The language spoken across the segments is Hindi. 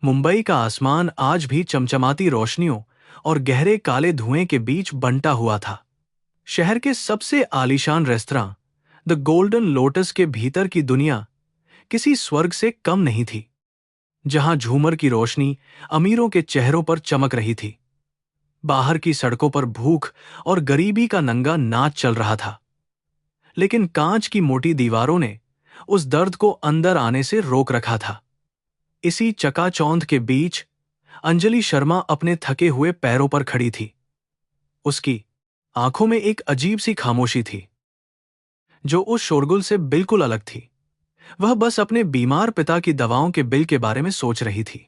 मुंबई का आसमान आज भी चमचमाती रोशनियों और गहरे काले धुएं के बीच बंटा हुआ था। शहर के सबसे आलीशान रेस्तरां द गोल्डन लोटस के भीतर की दुनिया किसी स्वर्ग से कम नहीं थी, जहां झूमर की रोशनी अमीरों के चेहरों पर चमक रही थी। बाहर की सड़कों पर भूख और गरीबी का नंगा नाच चल रहा था, लेकिन कांच की मोटी दीवारों ने उस दर्द को अंदर आने से रोक रखा था। इसी चकाचौंध के बीच अंजलि शर्मा अपने थके हुए पैरों पर खड़ी थी। उसकी आंखों में एक अजीब सी खामोशी थी, जो उस शोरगुल से बिल्कुल अलग थी। वह बस अपने बीमार पिता की दवाओं के बिल के बारे में सोच रही थी।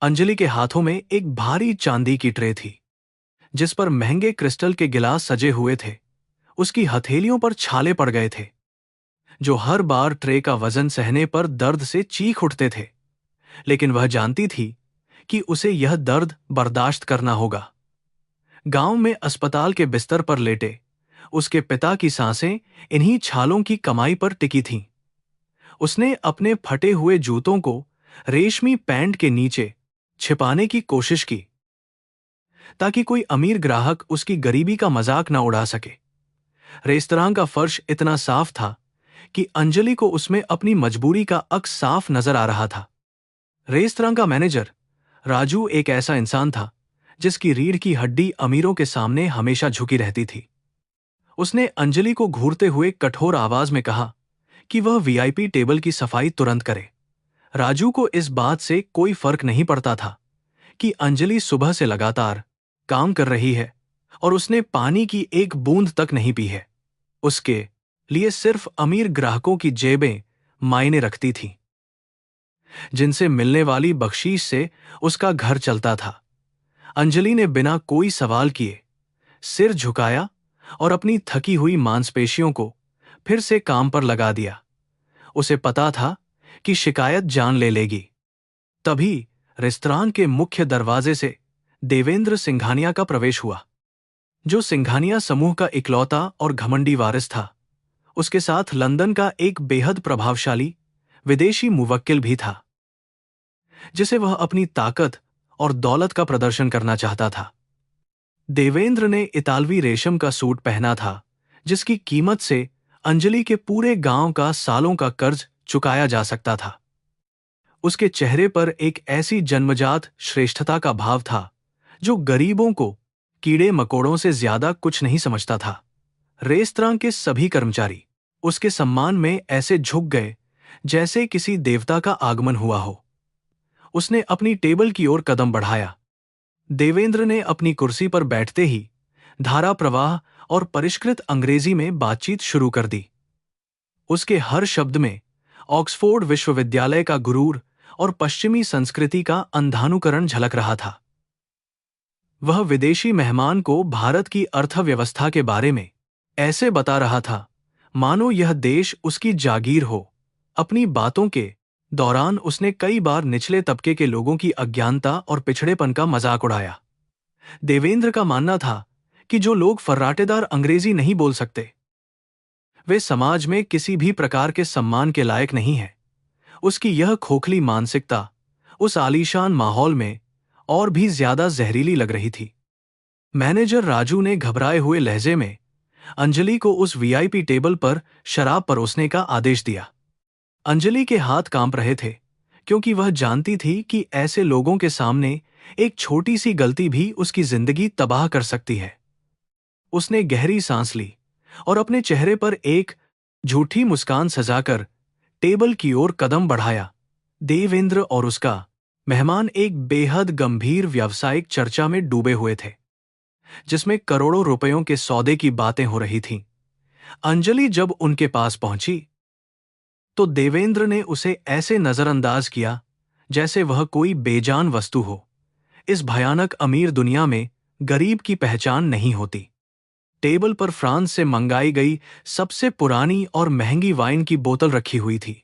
अंजलि के हाथों में एक भारी चांदी की ट्रे थी, जिस पर महंगे क्रिस्टल के गिलास सजे हुए थे। उसकी हथेलियों पर छाले पड़ गए थे, जो हर बार ट्रे का वजन सहने पर दर्द से चीख उठते थे। लेकिन वह जानती थी कि उसे यह दर्द बर्दाश्त करना होगा। गांव में अस्पताल के बिस्तर पर लेटे उसके पिता की सांसें इन्हीं छालों की कमाई पर टिकी थीं। उसने अपने फटे हुए जूतों को रेशमी पैंट के नीचे छिपाने की कोशिश की, ताकि कोई अमीर ग्राहक उसकी गरीबी का मजाक न उड़ा सके। रेस्तरां का फर्श इतना साफ था कि अंजलि को उसमें अपनी मजबूरी का अक्स साफ नजर आ रहा था। रेस्तरां का मैनेजर राजू एक ऐसा इंसान था जिसकी रीढ़ की हड्डी अमीरों के सामने हमेशा झुकी रहती थी। उसने अंजलि को घूरते हुए कठोर आवाज में कहा कि वह वीआईपी टेबल की सफाई तुरंत करे। राजू को इस बात से कोई फर्क नहीं पड़ता था कि अंजलि सुबह से लगातार काम कर रही है और उसने पानी की एक बूंद तक नहीं पी है। उसके लिए सिर्फ अमीर ग्राहकों की जेबें मायने रखती थीं, जिनसे मिलने वाली बख्शीश से उसका घर चलता था। अंजलि ने बिना कोई सवाल किए सिर झुकाया और अपनी थकी हुई मांसपेशियों को फिर से काम पर लगा दिया। उसे पता था कि शिकायत जान ले लेगी। तभी रेस्तरां के मुख्य दरवाजे से देवेंद्र सिंघानिया का प्रवेश हुआ, जो सिंघानिया समूह का इकलौता और घमंडी वारिस था। उसके साथ लंदन का एक बेहद प्रभावशाली विदेशी मुवक्किल भी था, जिसे वह अपनी ताकत और दौलत का प्रदर्शन करना चाहता था। देवेंद्र ने इतालवी रेशम का सूट पहना था, जिसकी कीमत से अंजलि के पूरे गांव का सालों का कर्ज चुकाया जा सकता था। उसके चेहरे पर एक ऐसी जन्मजात श्रेष्ठता का भाव था जो गरीबों को कीड़े मकोड़ों से ज्यादा कुछ नहीं समझता था। रेस्तरां के सभी कर्मचारी उसके सम्मान में ऐसे झुक गए जैसे किसी देवता का आगमन हुआ हो। उसने अपनी टेबल की ओर कदम बढ़ाया। देवेंद्र ने अपनी कुर्सी पर बैठते ही धारा प्रवाह और परिष्कृत अंग्रेजी में बातचीत शुरू कर दी। उसके हर शब्द में ऑक्सफोर्ड विश्वविद्यालय का गुरूर और पश्चिमी संस्कृति का अंधानुकरण झलक रहा था। वह विदेशी मेहमान को भारत की अर्थव्यवस्था के बारे में ऐसे बता रहा था मानो यह देश उसकी जागीर हो। अपनी बातों के दौरान उसने कई बार निचले तबके के लोगों की अज्ञानता और पिछड़ेपन का मजाक उड़ाया। देवेंद्र का मानना था कि जो लोग फर्राटेदार अंग्रेजी नहीं बोल सकते, वे समाज में किसी भी प्रकार के सम्मान के लायक नहीं हैं। उसकी यह खोखली मानसिकता उस आलीशान माहौल में और भी ज्यादा जहरीली लग रही थी। मैनेजर राजू ने घबराए हुए लहजे में अंजलि को उस वीआईपी टेबल पर शराब परोसने का आदेश दिया। अंजलि के हाथ कांप रहे थे, क्योंकि वह जानती थी कि ऐसे लोगों के सामने एक छोटी सी गलती भी उसकी जिंदगी तबाह कर सकती है। उसने गहरी सांस ली और अपने चेहरे पर एक झूठी मुस्कान सजाकर टेबल की ओर कदम बढ़ाया। देवेंद्र और उसका मेहमान एक बेहद गंभीर व्यावसायिक चर्चा में डूबे हुए थे, जिसमें करोड़ों रुपयों के सौदे की बातें हो रही थीं। अंजलि जब उनके पास पहुंची तो देवेंद्र ने उसे ऐसे नजरअंदाज किया जैसे वह कोई बेजान वस्तु हो। इस भयानक अमीर दुनिया में गरीब की पहचान नहीं होती। टेबल पर फ्रांस से मंगाई गई सबसे पुरानी और महंगी वाइन की बोतल रखी हुई थी,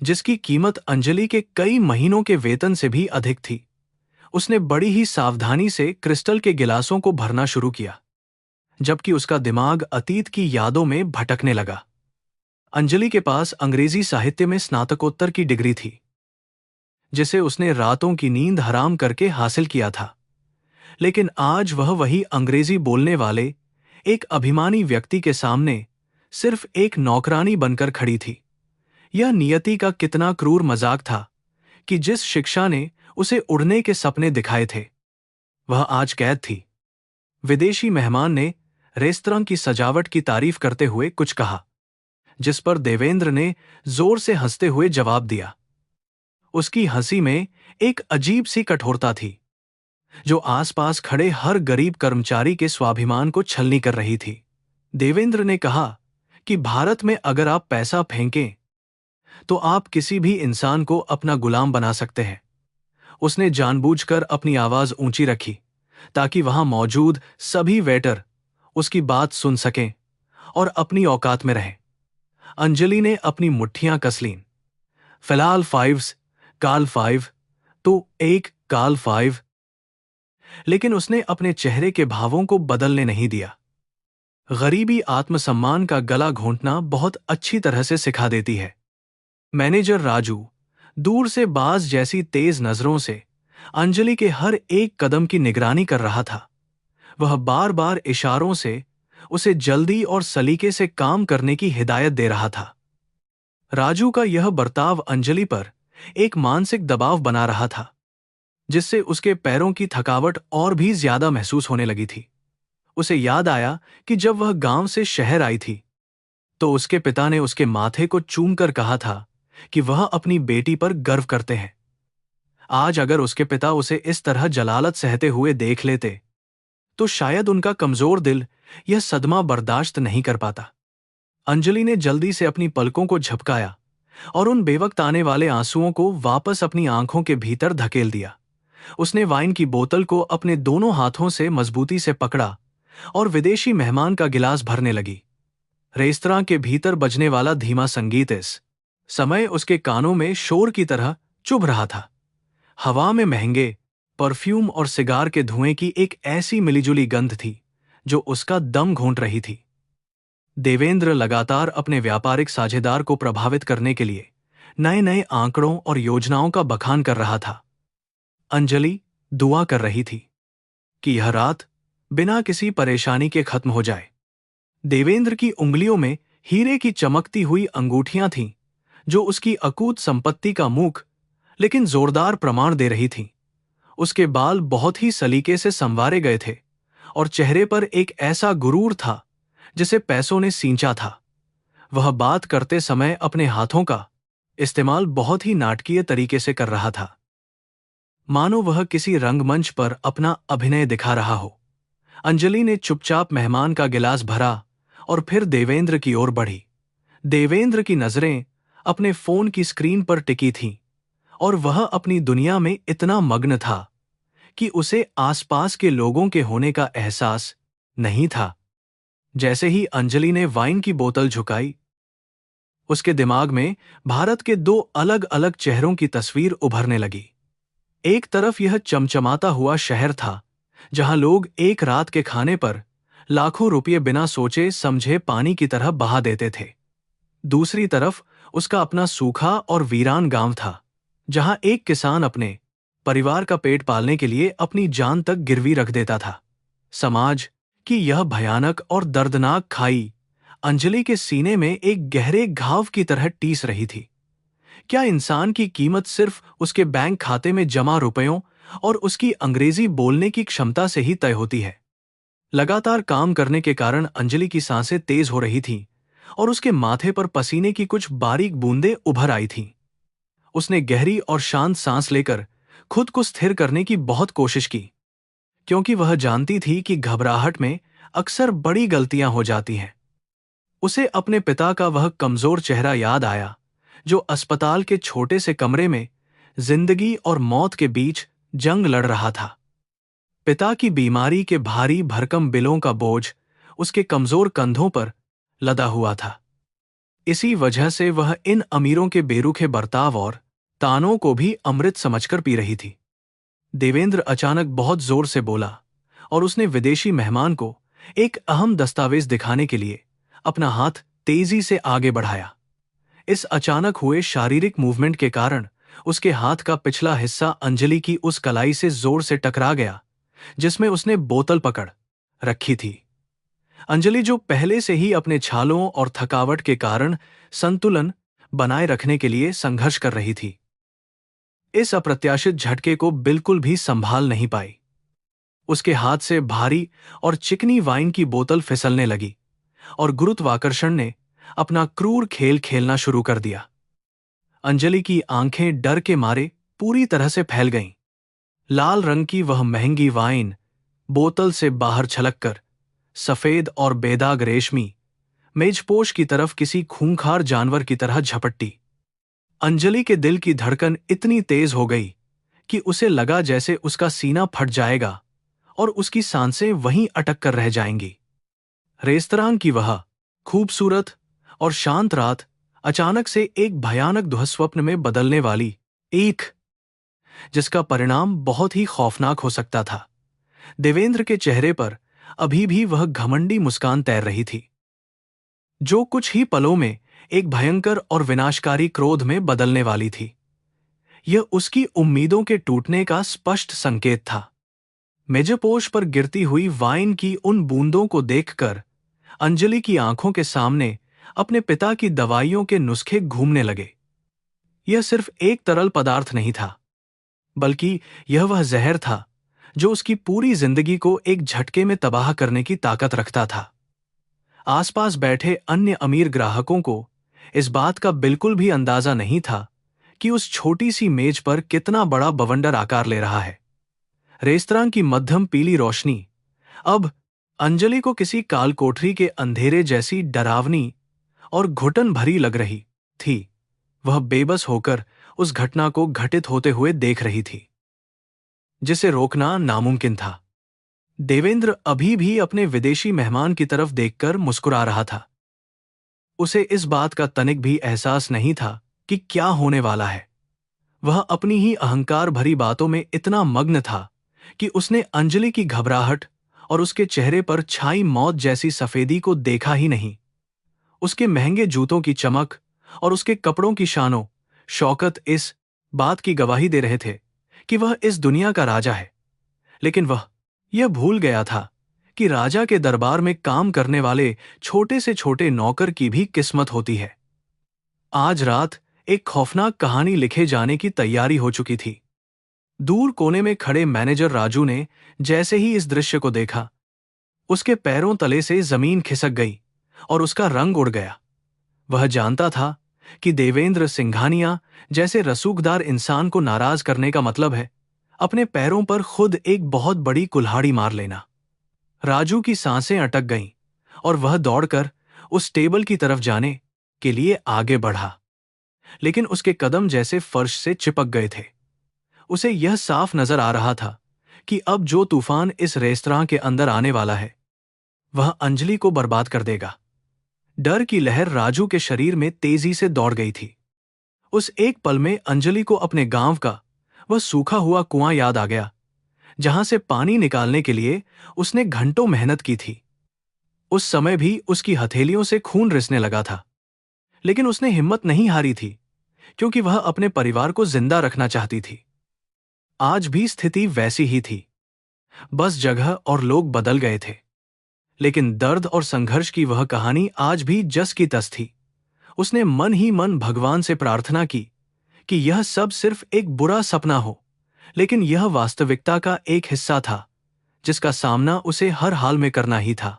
जिसकी कीमत अंजलि के कई महीनों के वेतन से भी अधिक थी। उसने बड़ी ही सावधानी से क्रिस्टल के गिलासों को भरना शुरू किया, जबकि उसका दिमाग अतीत की यादों में भटकने लगा। अंजलि के पास अंग्रेजी साहित्य में स्नातकोत्तर की डिग्री थी, जिसे उसने रातों की नींद हराम करके हासिल किया था। लेकिन आज वह वही अंग्रेजी बोलने वाले एक अभिमानी व्यक्ति के सामने सिर्फ एक नौकरानी बनकर खड़ी थी। यह नियति का कितना क्रूर मजाक था कि जिस शिक्षा ने उसे उड़ने के सपने दिखाए थे, वह आज कैद थी। विदेशी मेहमान ने रेस्तरां की सजावट की तारीफ करते हुए कुछ कहा, जिस पर देवेंद्र ने जोर से हंसते हुए जवाब दिया। उसकी हंसी में एक अजीब सी कठोरता थी, जो आसपास खड़े हर गरीब कर्मचारी के स्वाभिमान को छलनी कर रही थी। देवेंद्र ने कहा कि भारत में अगर आप पैसा फेंकें तो आप किसी भी इंसान को अपना गुलाम बना सकते हैं। उसने जानबूझकर अपनी आवाज ऊंची रखी ताकि वहां मौजूद सभी वेटर उसकी बात सुन सकें और अपनी औकात में रहें। अंजलि ने अपनी मुट्ठियां कस लीं। फिलहाल 5 काल 5 तो एक काल 5। लेकिन उसने अपने चेहरे के भावों को बदलने नहीं दिया। गरीबी आत्मसम्मान का गला घोंटना बहुत अच्छी तरह से सिखा देती है। मैनेजर राजू दूर से बाज जैसी तेज नजरों से अंजलि के हर एक कदम की निगरानी कर रहा था। वह बार बार इशारों से उसे जल्दी और सलीके से काम करने की हिदायत दे रहा था। राजू का यह बर्ताव अंजलि पर एक मानसिक दबाव बना रहा था, जिससे उसके पैरों की थकावट और भी ज्यादा महसूस होने लगी थी। उसे याद आया कि जब वह गांव से शहर आई थी तो उसके पिता ने उसके माथे को चूमकर कहा था कि वह अपनी बेटी पर गर्व करते हैं। आज अगर उसके पिता उसे इस तरह जलालत सहते हुए देख लेते तो शायद उनका कमजोर दिल यह सदमा बर्दाश्त नहीं कर पाता। अंजलि ने जल्दी से अपनी पलकों को झपकाया और उन बेवक्त आने वाले आंसुओं को वापस अपनी आंखों के भीतर धकेल दिया। उसने वाइन की बोतल को अपने दोनों हाथों से मजबूती से पकड़ा और विदेशी मेहमान का गिलास भरने लगी। रेस्तरां के भीतर बजने वाला धीमा संगीत इस समय उसके कानों में शोर की तरह चुभ रहा था। हवा में महंगे परफ्यूम और सिगार के धुएं की एक ऐसी मिलीजुली गंध थी जो उसका दम घोंट रही थी। देवेंद्र लगातार अपने व्यापारिक साझेदार को प्रभावित करने के लिए नए नए आंकड़ों और योजनाओं का बखान कर रहा था। अंजलि दुआ कर रही थी कि यह रात बिना किसी परेशानी के खत्म हो जाए। देवेंद्र की उंगलियों में हीरे की चमकती हुई अंगूठियां थीं, जो उसकी अकूत संपत्ति का मूक लेकिन जोरदार प्रमाण दे रही थीं। उसके बाल बहुत ही सलीके से संवारे गए थे और चेहरे पर एक ऐसा गुरूर था जिसे पैसों ने सींचा था। वह बात करते समय अपने हाथों का इस्तेमाल बहुत ही नाटकीय तरीके से कर रहा था, मानो वह किसी रंगमंच पर अपना अभिनय दिखा रहा हो। अंजलि ने चुपचाप मेहमान का गिलास भरा और फिर देवेंद्र की ओर बढ़ी। देवेंद्र की नजरें अपने फोन की स्क्रीन पर टिकी थीं और वह अपनी दुनिया में इतना मग्न था कि उसे आसपास के लोगों के होने का एहसास नहीं था। जैसे ही अंजलि ने वाइन की बोतल झुकाई, उसके दिमाग में भारत के दो अलग अलग चेहरों की तस्वीर उभरने लगी। एक तरफ यह चमचमाता हुआ शहर था जहां लोग एक रात के खाने पर लाखों रुपये बिना सोचे समझे पानी की तरह बहा देते थे। दूसरी तरफ उसका अपना सूखा और वीरान गांव था, जहां एक किसान अपने परिवार का पेट पालने के लिए अपनी जान तक गिरवी रख देता था। समाज की यह भयानक और दर्दनाक खाई अंजलि के सीने में एक गहरे घाव की तरह टीस रही थी। क्या इंसान की कीमत सिर्फ उसके बैंक खाते में जमा रुपयों और उसकी अंग्रेजी बोलने की क्षमता से ही तय होती है? लगातार काम करने के कारण अंजलि की सांसें तेज हो रही थीं और उसके माथे पर पसीने की कुछ बारीक बूंदें उभर आई थीं। उसने गहरी और शांत सांस लेकर खुद को स्थिर करने की बहुत कोशिश की, क्योंकि वह जानती थी कि घबराहट में अक्सर बड़ी गलतियां हो जाती हैं। उसे अपने पिता का वह कमजोर चेहरा याद आया, जो अस्पताल के छोटे से कमरे में जिंदगी और मौत के बीच जंग लड़ रहा था। पिता की बीमारी के भारी भरकम बिलों का बोझ उसके कमजोर कंधों पर लदा हुआ था। इसी वजह से वह इन अमीरों के बेरुखे बर्ताव और तानों को भी अमृत समझकर पी रही थी। देवेंद्र अचानक बहुत जोर से बोला और उसने विदेशी मेहमान को एक अहम दस्तावेज दिखाने के लिए अपना हाथ तेजी से आगे बढ़ाया। इस अचानक हुए शारीरिक मूवमेंट के कारण उसके हाथ का पिछला हिस्सा अंजलि की उस कलाई से जोर से टकरा गया जिसमें उसने बोतल पकड़ रखी थी। अंजलि जो पहले से ही अपने छालों और थकावट के कारण संतुलन बनाए रखने के लिए संघर्ष कर रही थी, इस अप्रत्याशित झटके को बिल्कुल भी संभाल नहीं पाई। उसके हाथ से भारी और चिकनी वाइन की बोतल फिसलने लगी और गुरुत्वाकर्षण ने अपना क्रूर खेल खेलना शुरू कर दिया। अंजलि की आंखें डर के मारे पूरी तरह से फैल गईं। लाल रंग की वह महंगी वाइन बोतल से बाहर छलककर सफेद और बेदाग रेशमी मेजपोश की तरफ किसी खूंखार जानवर की तरह झपट्टी। अंजलि के दिल की धड़कन इतनी तेज हो गई कि उसे लगा जैसे उसका सीना फट जाएगा और उसकी सांसें वहीं अटक कर रह जाएंगी। रेस्तरां की वह खूबसूरत और शांत रात अचानक से एक भयानक दुःस्वप्न में बदलने वाली एक जिसका परिणाम बहुत ही खौफनाक हो सकता था। देवेंद्र के चेहरे पर अभी भी वह घमंडी मुस्कान तैर रही थी, जो कुछ ही पलों में एक भयंकर और विनाशकारी क्रोध में बदलने वाली थी। यह उसकी उम्मीदों के टूटने का स्पष्ट संकेत था। मेजपोश पर गिरती हुई वाइन की उन बूंदों को देखकर अंजलि की आंखों के सामने अपने पिता की दवाइयों के नुस्खे घूमने लगे। यह सिर्फ एक तरल पदार्थ नहीं था, बल्कि यह वह जहर था जो उसकी पूरी जिंदगी को एक झटके में तबाह करने की ताकत रखता था। आसपास बैठे अन्य अमीर ग्राहकों को इस बात का बिल्कुल भी अंदाजा नहीं था कि उस छोटी सी मेज पर कितना बड़ा बवंडर आकार ले रहा है। रेस्तरां की मध्यम पीली रोशनी अब अंजलि को किसी काल कोठरी के अंधेरे जैसी डरावनी और घुटन भरी लग रही थी। वह बेबस होकर उस घटना को घटित होते हुए देख रही थी, जिसे रोकना नामुमकिन था। देवेंद्र अभी भी अपने विदेशी मेहमान की तरफ देखकर मुस्कुरा रहा था। उसे इस बात का तनिक भी एहसास नहीं था कि क्या होने वाला है। वह अपनी ही अहंकार भरी बातों में इतना मग्न था कि उसने अंजलि की घबराहट और उसके चेहरे पर छाई मौत जैसी सफेदी को देखा ही नहीं। उसके महंगे जूतों की चमक और उसके कपड़ों की शानो शौकत इस बात की गवाही दे रहे थे कि वह इस दुनिया का राजा है, लेकिन वह यह भूल गया था कि राजा के दरबार में काम करने वाले छोटे से छोटे नौकर की भी किस्मत होती है। आज रात एक खौफनाक कहानी लिखे जाने की तैयारी हो चुकी थी। दूर कोने में खड़े मैनेजर राजू ने जैसे ही इस दृश्य को देखा, उसके पैरों तले से जमीन खिसक गई और उसका रंग उड़ गया। वह जानता था कि देवेंद्र सिंघानिया जैसे रसूखदार इंसान को नाराज करने का मतलब है अपने पैरों पर खुद एक बहुत बड़ी कुल्हाड़ी मार लेना। राजू की सांसें अटक गईं और वह दौड़कर उस टेबल की तरफ जाने के लिए आगे बढ़ा, लेकिन उसके कदम जैसे फर्श से चिपक गए थे। उसे यह साफ नजर आ रहा था कि अब जो तूफान इस रेस्तरां के अंदर आने वाला है वह अंजलि को बर्बाद कर देगा। डर की लहर राजू के शरीर में तेजी से दौड़ गई थी। उस एक पल में अंजलि को अपने गांव का वह सूखा हुआ कुआं याद आ गया, जहां से पानी निकालने के लिए उसने घंटों मेहनत की थी। उस समय भी उसकी हथेलियों से खून रिसने लगा था, लेकिन उसने हिम्मत नहीं हारी थी, क्योंकि वह अपने परिवार को जिंदा रखना चाहती थी। आज भी स्थिति वैसी ही थी, बस जगह और लोग बदल गए थे, लेकिन दर्द और संघर्ष की वह कहानी आज भी जस की तस थी। उसने मन ही मन भगवान से प्रार्थना की कि यह सब सिर्फ एक बुरा सपना हो, लेकिन यह वास्तविकता का एक हिस्सा था जिसका सामना उसे हर हाल में करना ही था।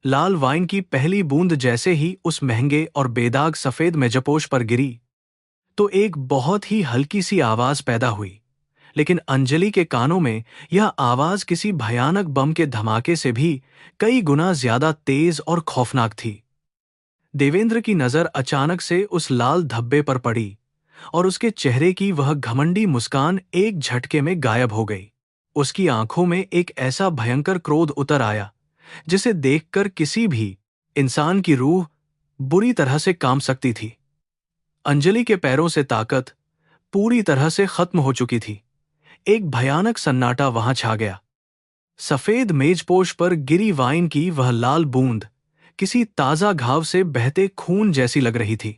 लाल वाइन की पहली बूंद जैसे ही उस महंगे और बेदाग सफेद मेजपोश पर गिरी तो एक बहुत ही हल्की सी आवाज पैदा हुई, लेकिन अंजलि के कानों में यह आवाज किसी भयानक बम के धमाके से भी कई गुना ज्यादा तेज और खौफनाक थी। देवेंद्र की नजर अचानक से उस लाल धब्बे पर पड़ी और उसके चेहरे की वह घमंडी मुस्कान एक झटके में गायब हो गई। उसकी आंखों में एक ऐसा भयंकर क्रोध उतर आया जिसे देखकर किसी भी इंसान की रूह बुरी तरह से कांप सकती थी। अंजलि के पैरों से ताकत पूरी तरह से खत्म हो चुकी थी। एक भयानक सन्नाटा वहां छा गया। सफेद मेजपोश पर गिरी वाइन की वह लाल बूंद किसी ताजा घाव से बहते खून जैसी लग रही थी।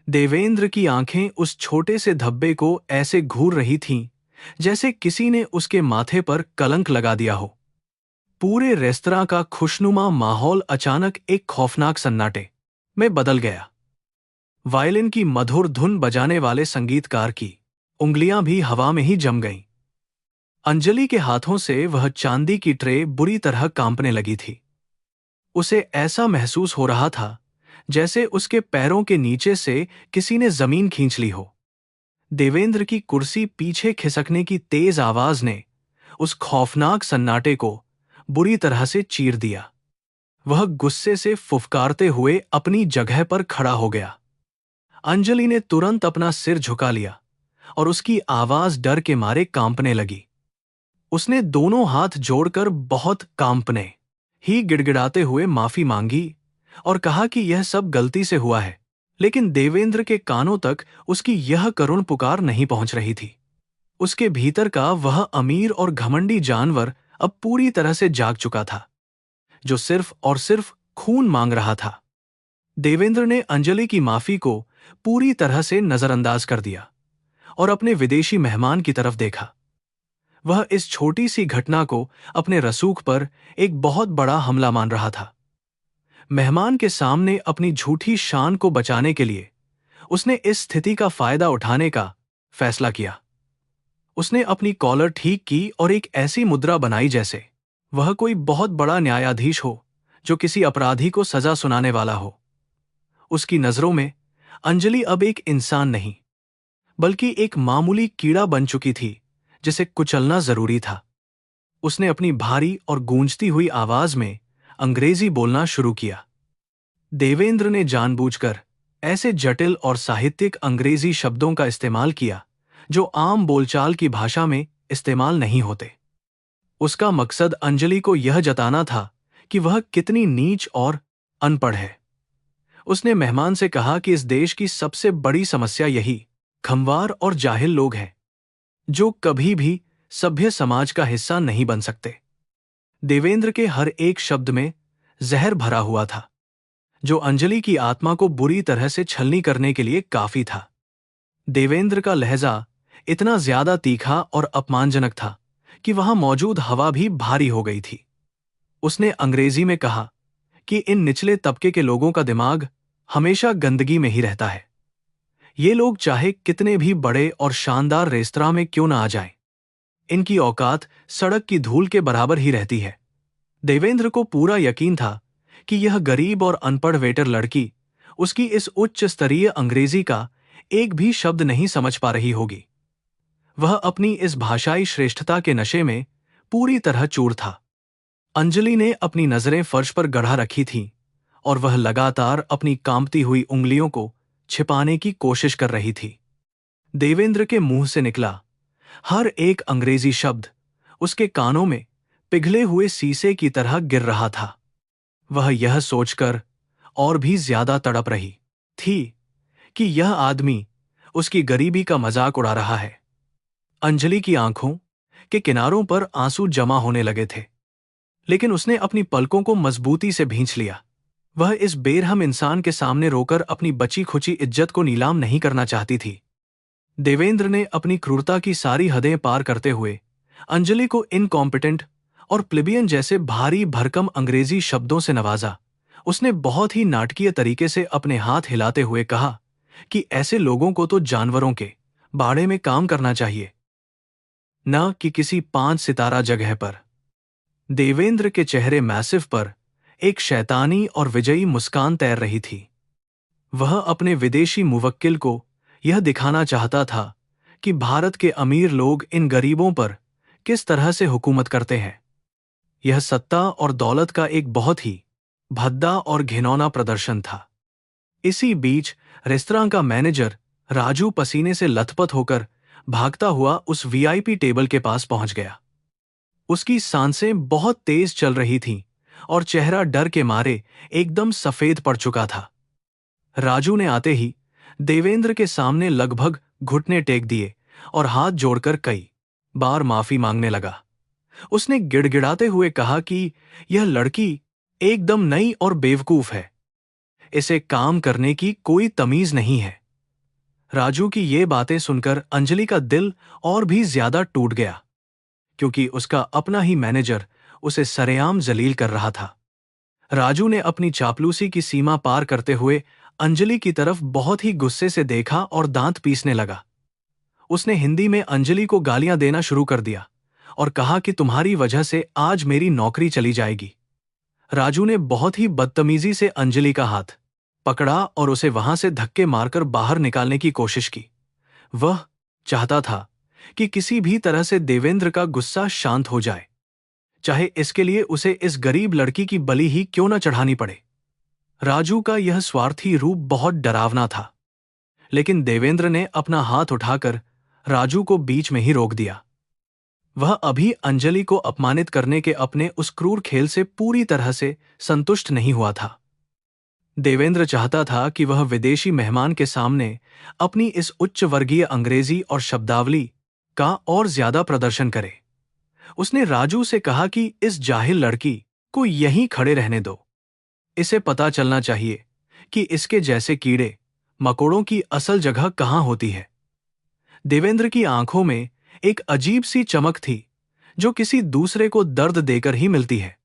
देवेंद्र की आंखें उस छोटे से धब्बे को ऐसे घूर रही थीं जैसे किसी ने उसके माथे पर कलंक लगा दिया हो। पूरे रेस्तरां का खुशनुमा माहौल अचानक एक खौफनाक सन्नाटे में बदल गया। वायलिन की मधुर धुन बजाने वाले संगीतकार की उंगलियां भी हवा में ही जम गईं। अंजलि के हाथों से वह चांदी की ट्रे बुरी तरह कांपने लगी थी। उसे ऐसा महसूस हो रहा था जैसे उसके पैरों के नीचे से किसी ने जमीन खींच ली हो। देवेंद्र की कुर्सी पीछे खिसकने की तेज आवाज ने उस खौफनाक सन्नाटे को बुरी तरह से चीर दिया। वह गुस्से से फुफकारते हुए अपनी जगह पर खड़ा हो गया। अंजलि ने तुरंत अपना सिर झुका लिया और उसकी आवाज डर के मारे कांपने लगी। उसने दोनों हाथ जोड़कर बहुत कांपने ही गिड़गिड़ाते हुए माफी मांगी और कहा कि यह सब गलती से हुआ है। लेकिन देवेंद्र के कानों तक उसकी यह करुण पुकार नहीं पहुंच रही थी। उसके भीतर का वह अमीर और घमंडी जानवर अब पूरी तरह से जाग चुका था, जो सिर्फ और सिर्फ खून मांग रहा था। देवेंद्र ने अंजलि की माफी को पूरी तरह से नजरअंदाज कर दिया और अपने विदेशी मेहमान की तरफ देखा। वह इस छोटी सी घटना को अपने रसूख पर एक बहुत बड़ा हमला मान रहा था। मेहमान के सामने अपनी झूठी शान को बचाने के लिए उसने इस स्थिति का फायदा उठाने का फैसला किया। उसने अपनी कॉलर ठीक की और एक ऐसी मुद्रा बनाई जैसे वह कोई बहुत बड़ा न्यायाधीश हो जो किसी अपराधी को सजा सुनाने वाला हो। उसकी नजरों में अंजलि अब एक इंसान नहीं, बल्कि एक मामूली कीड़ा बन चुकी थी जिसे कुचलना जरूरी था। उसने अपनी भारी और गूंजती हुई आवाज में अंग्रेजी बोलना शुरू किया। देवेंद्र ने जानबूझकर ऐसे जटिल और साहित्यिक अंग्रेजी शब्दों का इस्तेमाल किया जो आम बोलचाल की भाषा में इस्तेमाल नहीं होते। उसका मकसद अंजलि को यह जताना था कि वह कितनी नीच और अनपढ़ है। उसने मेहमान से कहा कि इस देश की सबसे बड़ी समस्या यही खंवार और जाहिल लोग हैं, जो कभी भी सभ्य समाज का हिस्सा नहीं बन सकते। देवेंद्र के हर एक शब्द में जहर भरा हुआ था, जो अंजलि की आत्मा को बुरी तरह से छलनी करने के लिए काफी था। देवेंद्र का लहजा इतना ज्यादा तीखा और अपमानजनक था कि वहां मौजूद हवा भी भारी हो गई थी। उसने अंग्रेजी में कहा कि इन निचले तबके के लोगों का दिमाग हमेशा गंदगी में ही रहता है। ये लोग चाहे कितने भी बड़े और शानदार रेस्तरां में क्यों ना आ जाएं, इनकी औकात सड़क की धूल के बराबर ही रहती है। देवेंद्र को पूरा यकीन था कि यह गरीब और अनपढ़ वेटर लड़की उसकी इस उच्च स्तरीय अंग्रेजी का एक भी शब्द नहीं समझ पा रही होगी। वह अपनी इस भाषाई श्रेष्ठता के नशे में पूरी तरह चूर था। अंजलि ने अपनी नजरें फर्श पर गड़ा रखी थीं और वह लगातार अपनी कांपती हुई उंगलियों को छिपाने की कोशिश कर रही थी। देवेंद्र के मुंह से निकला हर एक अंग्रेजी शब्द उसके कानों में पिघले हुए शीशे की तरह गिर रहा था। वह यह सोचकर और भी ज्यादा तड़प रही थी कि यह आदमी उसकी गरीबी का मजाक उड़ा रहा है। अंजलि की आंखों के किनारों पर आंसू जमा होने लगे थे, लेकिन उसने अपनी पलकों को मजबूती से भींच लिया। वह इस बेरहम इंसान के सामने रोकर अपनी बची खुची इज्जत को नीलाम नहीं करना चाहती थी। देवेंद्र ने अपनी क्रूरता की सारी हदें पार करते हुए अंजलि को इनकॉम्पिटेंट और प्लेबियन जैसे भारी भरकम अंग्रेजी शब्दों से नवाजा। उसने बहुत ही नाटकीय तरीके से अपने हाथ हिलाते हुए कहा कि ऐसे लोगों को तो जानवरों के बाड़े में काम करना चाहिए, न कि किसी 5 सितारा जगह पर। देवेंद्र के चेहरे मैसिव पर एक शैतानी और विजयी मुस्कान तैर रही थी। वह अपने विदेशी मुवक्किल को यह दिखाना चाहता था कि भारत के अमीर लोग इन गरीबों पर किस तरह से हुकूमत करते हैं। यह सत्ता और दौलत का एक बहुत ही भद्दा और घिनौना प्रदर्शन था। इसी बीच रेस्तरां का मैनेजर राजू पसीने से लथपथ होकर भागता हुआ उस वीआईपी टेबल के पास पहुंच गया। उसकी सांसें बहुत तेज चल रही थीं और चेहरा डर के मारे एकदम सफेद पड़ चुका था। राजू ने आते ही देवेंद्र के सामने लगभग घुटने टेक दिए और हाथ जोड़कर कई बार माफी मांगने लगा। उसने गिड़गिड़ाते हुए कहा कि यह लड़की एकदम नई और बेवकूफ है, इसे काम करने की कोई तमीज नहीं है। राजू की ये बातें सुनकर अंजलि का दिल और भी ज्यादा टूट गया, क्योंकि उसका अपना ही मैनेजर उसे सरेआम जलील कर रहा था। राजू ने अपनी चापलूसी की सीमा पार करते हुए अंजलि की तरफ बहुत ही गुस्से से देखा और दांत पीसने लगा। उसने हिंदी में अंजलि को गालियां देना शुरू कर दिया और कहा कि तुम्हारी वजह से आज मेरी नौकरी चली जाएगी। राजू ने बहुत ही बदतमीजी से अंजलि का हाथ पकड़ा और उसे वहां से धक्के मारकर बाहर निकालने की कोशिश की। वह चाहता था कि किसी भी तरह से देवेंद्र का गुस्सा शांत हो जाए, चाहे इसके लिए उसे इस गरीब लड़की की बलि ही क्यों न चढ़ानी पड़े। राजू का यह स्वार्थी रूप बहुत डरावना था, लेकिन देवेंद्र ने अपना हाथ उठाकर राजू को बीच में ही रोक दिया। वह अभी अंजलि को अपमानित करने के अपने उस क्रूर खेल से पूरी तरह से संतुष्ट नहीं हुआ था। देवेंद्र चाहता था कि वह विदेशी मेहमान के सामने अपनी इस उच्च वर्गीय अंग्रेजी और शब्दावली का और ज्यादा प्रदर्शन करे। उसने राजू से कहा कि इस जाहिल लड़की को यहीं खड़े रहने दो। इसे पता चलना चाहिए कि इसके जैसे कीड़े मकोड़ों की असल जगह कहाँ होती है। देवेंद्र की आंखों में एक अजीब सी चमक थी, जो किसी दूसरे को दर्द देकर ही मिलती है।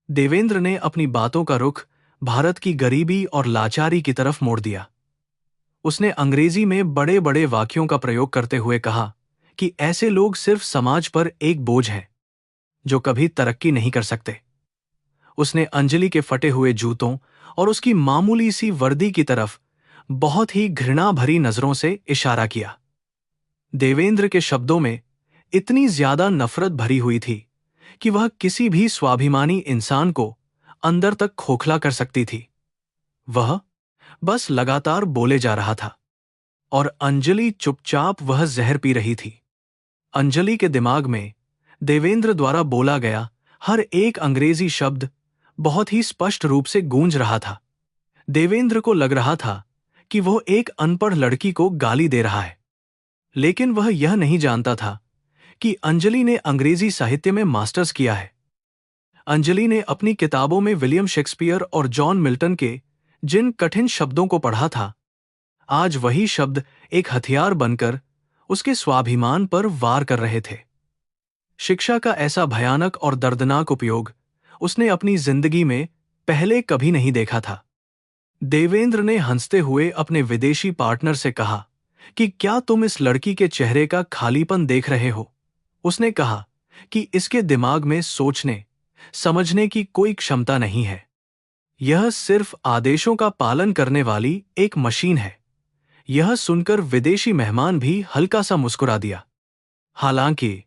देवेंद्र ने अपनी बातों का रुख भारत की गरीबी और लाचारी की तरफ मोड़ दिया। उसने अंग्रेजी में बड़े बड़े वाक्यों का प्रयोग करते हुए कहा कि ऐसे लोग सिर्फ समाज पर एक बोझ हैं, जो कभी तरक्की नहीं कर सकते। उसने अंजलि के फटे हुए जूतों और उसकी मामूली सी वर्दी की तरफ बहुत ही घृणा भरी नजरों से इशारा किया। देवेंद्र के शब्दों में इतनी ज्यादा नफरत भरी हुई थी कि वह किसी भी स्वाभिमानी इंसान को अंदर तक खोखला कर सकती थी। वह बस लगातार बोले जा रहा था और अंजलि चुपचाप वह जहर पी रही थी। अंजलि के दिमाग में देवेंद्र द्वारा बोला गया हर एक अंग्रेजी शब्द बहुत ही स्पष्ट रूप से गूंज रहा था। देवेंद्र को लग रहा था कि वह एक अनपढ़ लड़की को गाली दे रहा है, लेकिन वह यह नहीं जानता था कि अंजलि ने अंग्रेजी साहित्य में मास्टर्स किया है। अंजलि ने अपनी किताबों में विलियम शेक्सपियर और जॉन मिल्टन के जिन कठिन शब्दों को पढ़ा था, आज वही शब्द एक हथियार बनकर उसके स्वाभिमान पर वार कर रहे थे। शिक्षा का ऐसा भयानक और दर्दनाक उपयोग उसने अपनी जिंदगी में पहले कभी नहीं देखा था। देवेंद्र ने हंसते हुए अपने विदेशी पार्टनर से कहा कि क्या तुम इस लड़की के चेहरे का खालीपन देख रहे हो? उसने कहा कि इसके दिमाग में सोचने समझने की कोई क्षमता नहीं है। यह सिर्फ आदेशों का पालन करने वाली एक मशीन है। यह सुनकर विदेशी मेहमान भी हल्का सा मुस्कुरा दिया। हालांकि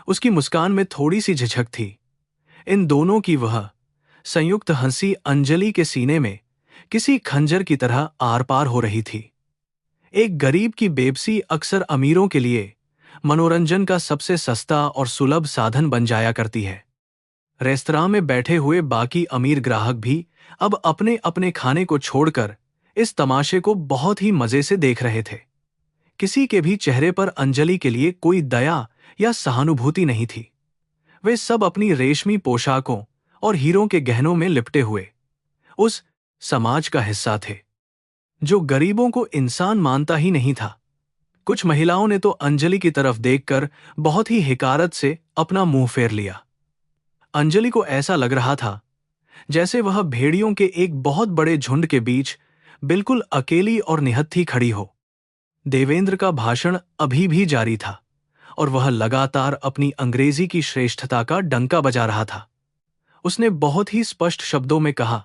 उसकी मुस्कान में थोड़ी सी झिझक थी। इन दोनों की वह संयुक्त हंसी अंजलि के सीने में किसी खंजर की तरह आर पार हो रही थी। एक गरीब की बेबसी अक्सर अमीरों के लिए मनोरंजन का सबसे सस्ता और सुलभ साधन बन जाया करती है। रेस्तरां में बैठे हुए बाकी अमीर ग्राहक भी अब अपने अपने खाने को छोड़कर इस तमाशे को बहुत ही मजे से देख रहे थे। किसी के भी चेहरे पर अंजलि के लिए कोई दया या सहानुभूति नहीं थी। वे सब अपनी रेशमी पोशाकों और हीरों के गहनों में लिपटे हुए उस समाज का हिस्सा थे जो गरीबों को इंसान मानता ही नहीं था। कुछ महिलाओं ने तो अंजलि की तरफ देखकर बहुत ही हिकारत से अपना मुंह फेर लिया। अंजलि को ऐसा लग रहा था जैसे वह भेड़ियों के एक बहुत बड़े झुंड के बीच बिल्कुल अकेली और निहत्थी खड़ी हो। देवेंद्र का भाषण अभी भी जारी था और वह लगातार अपनी अंग्रेजी की श्रेष्ठता का डंका बजा रहा था। उसने बहुत ही स्पष्ट शब्दों में कहा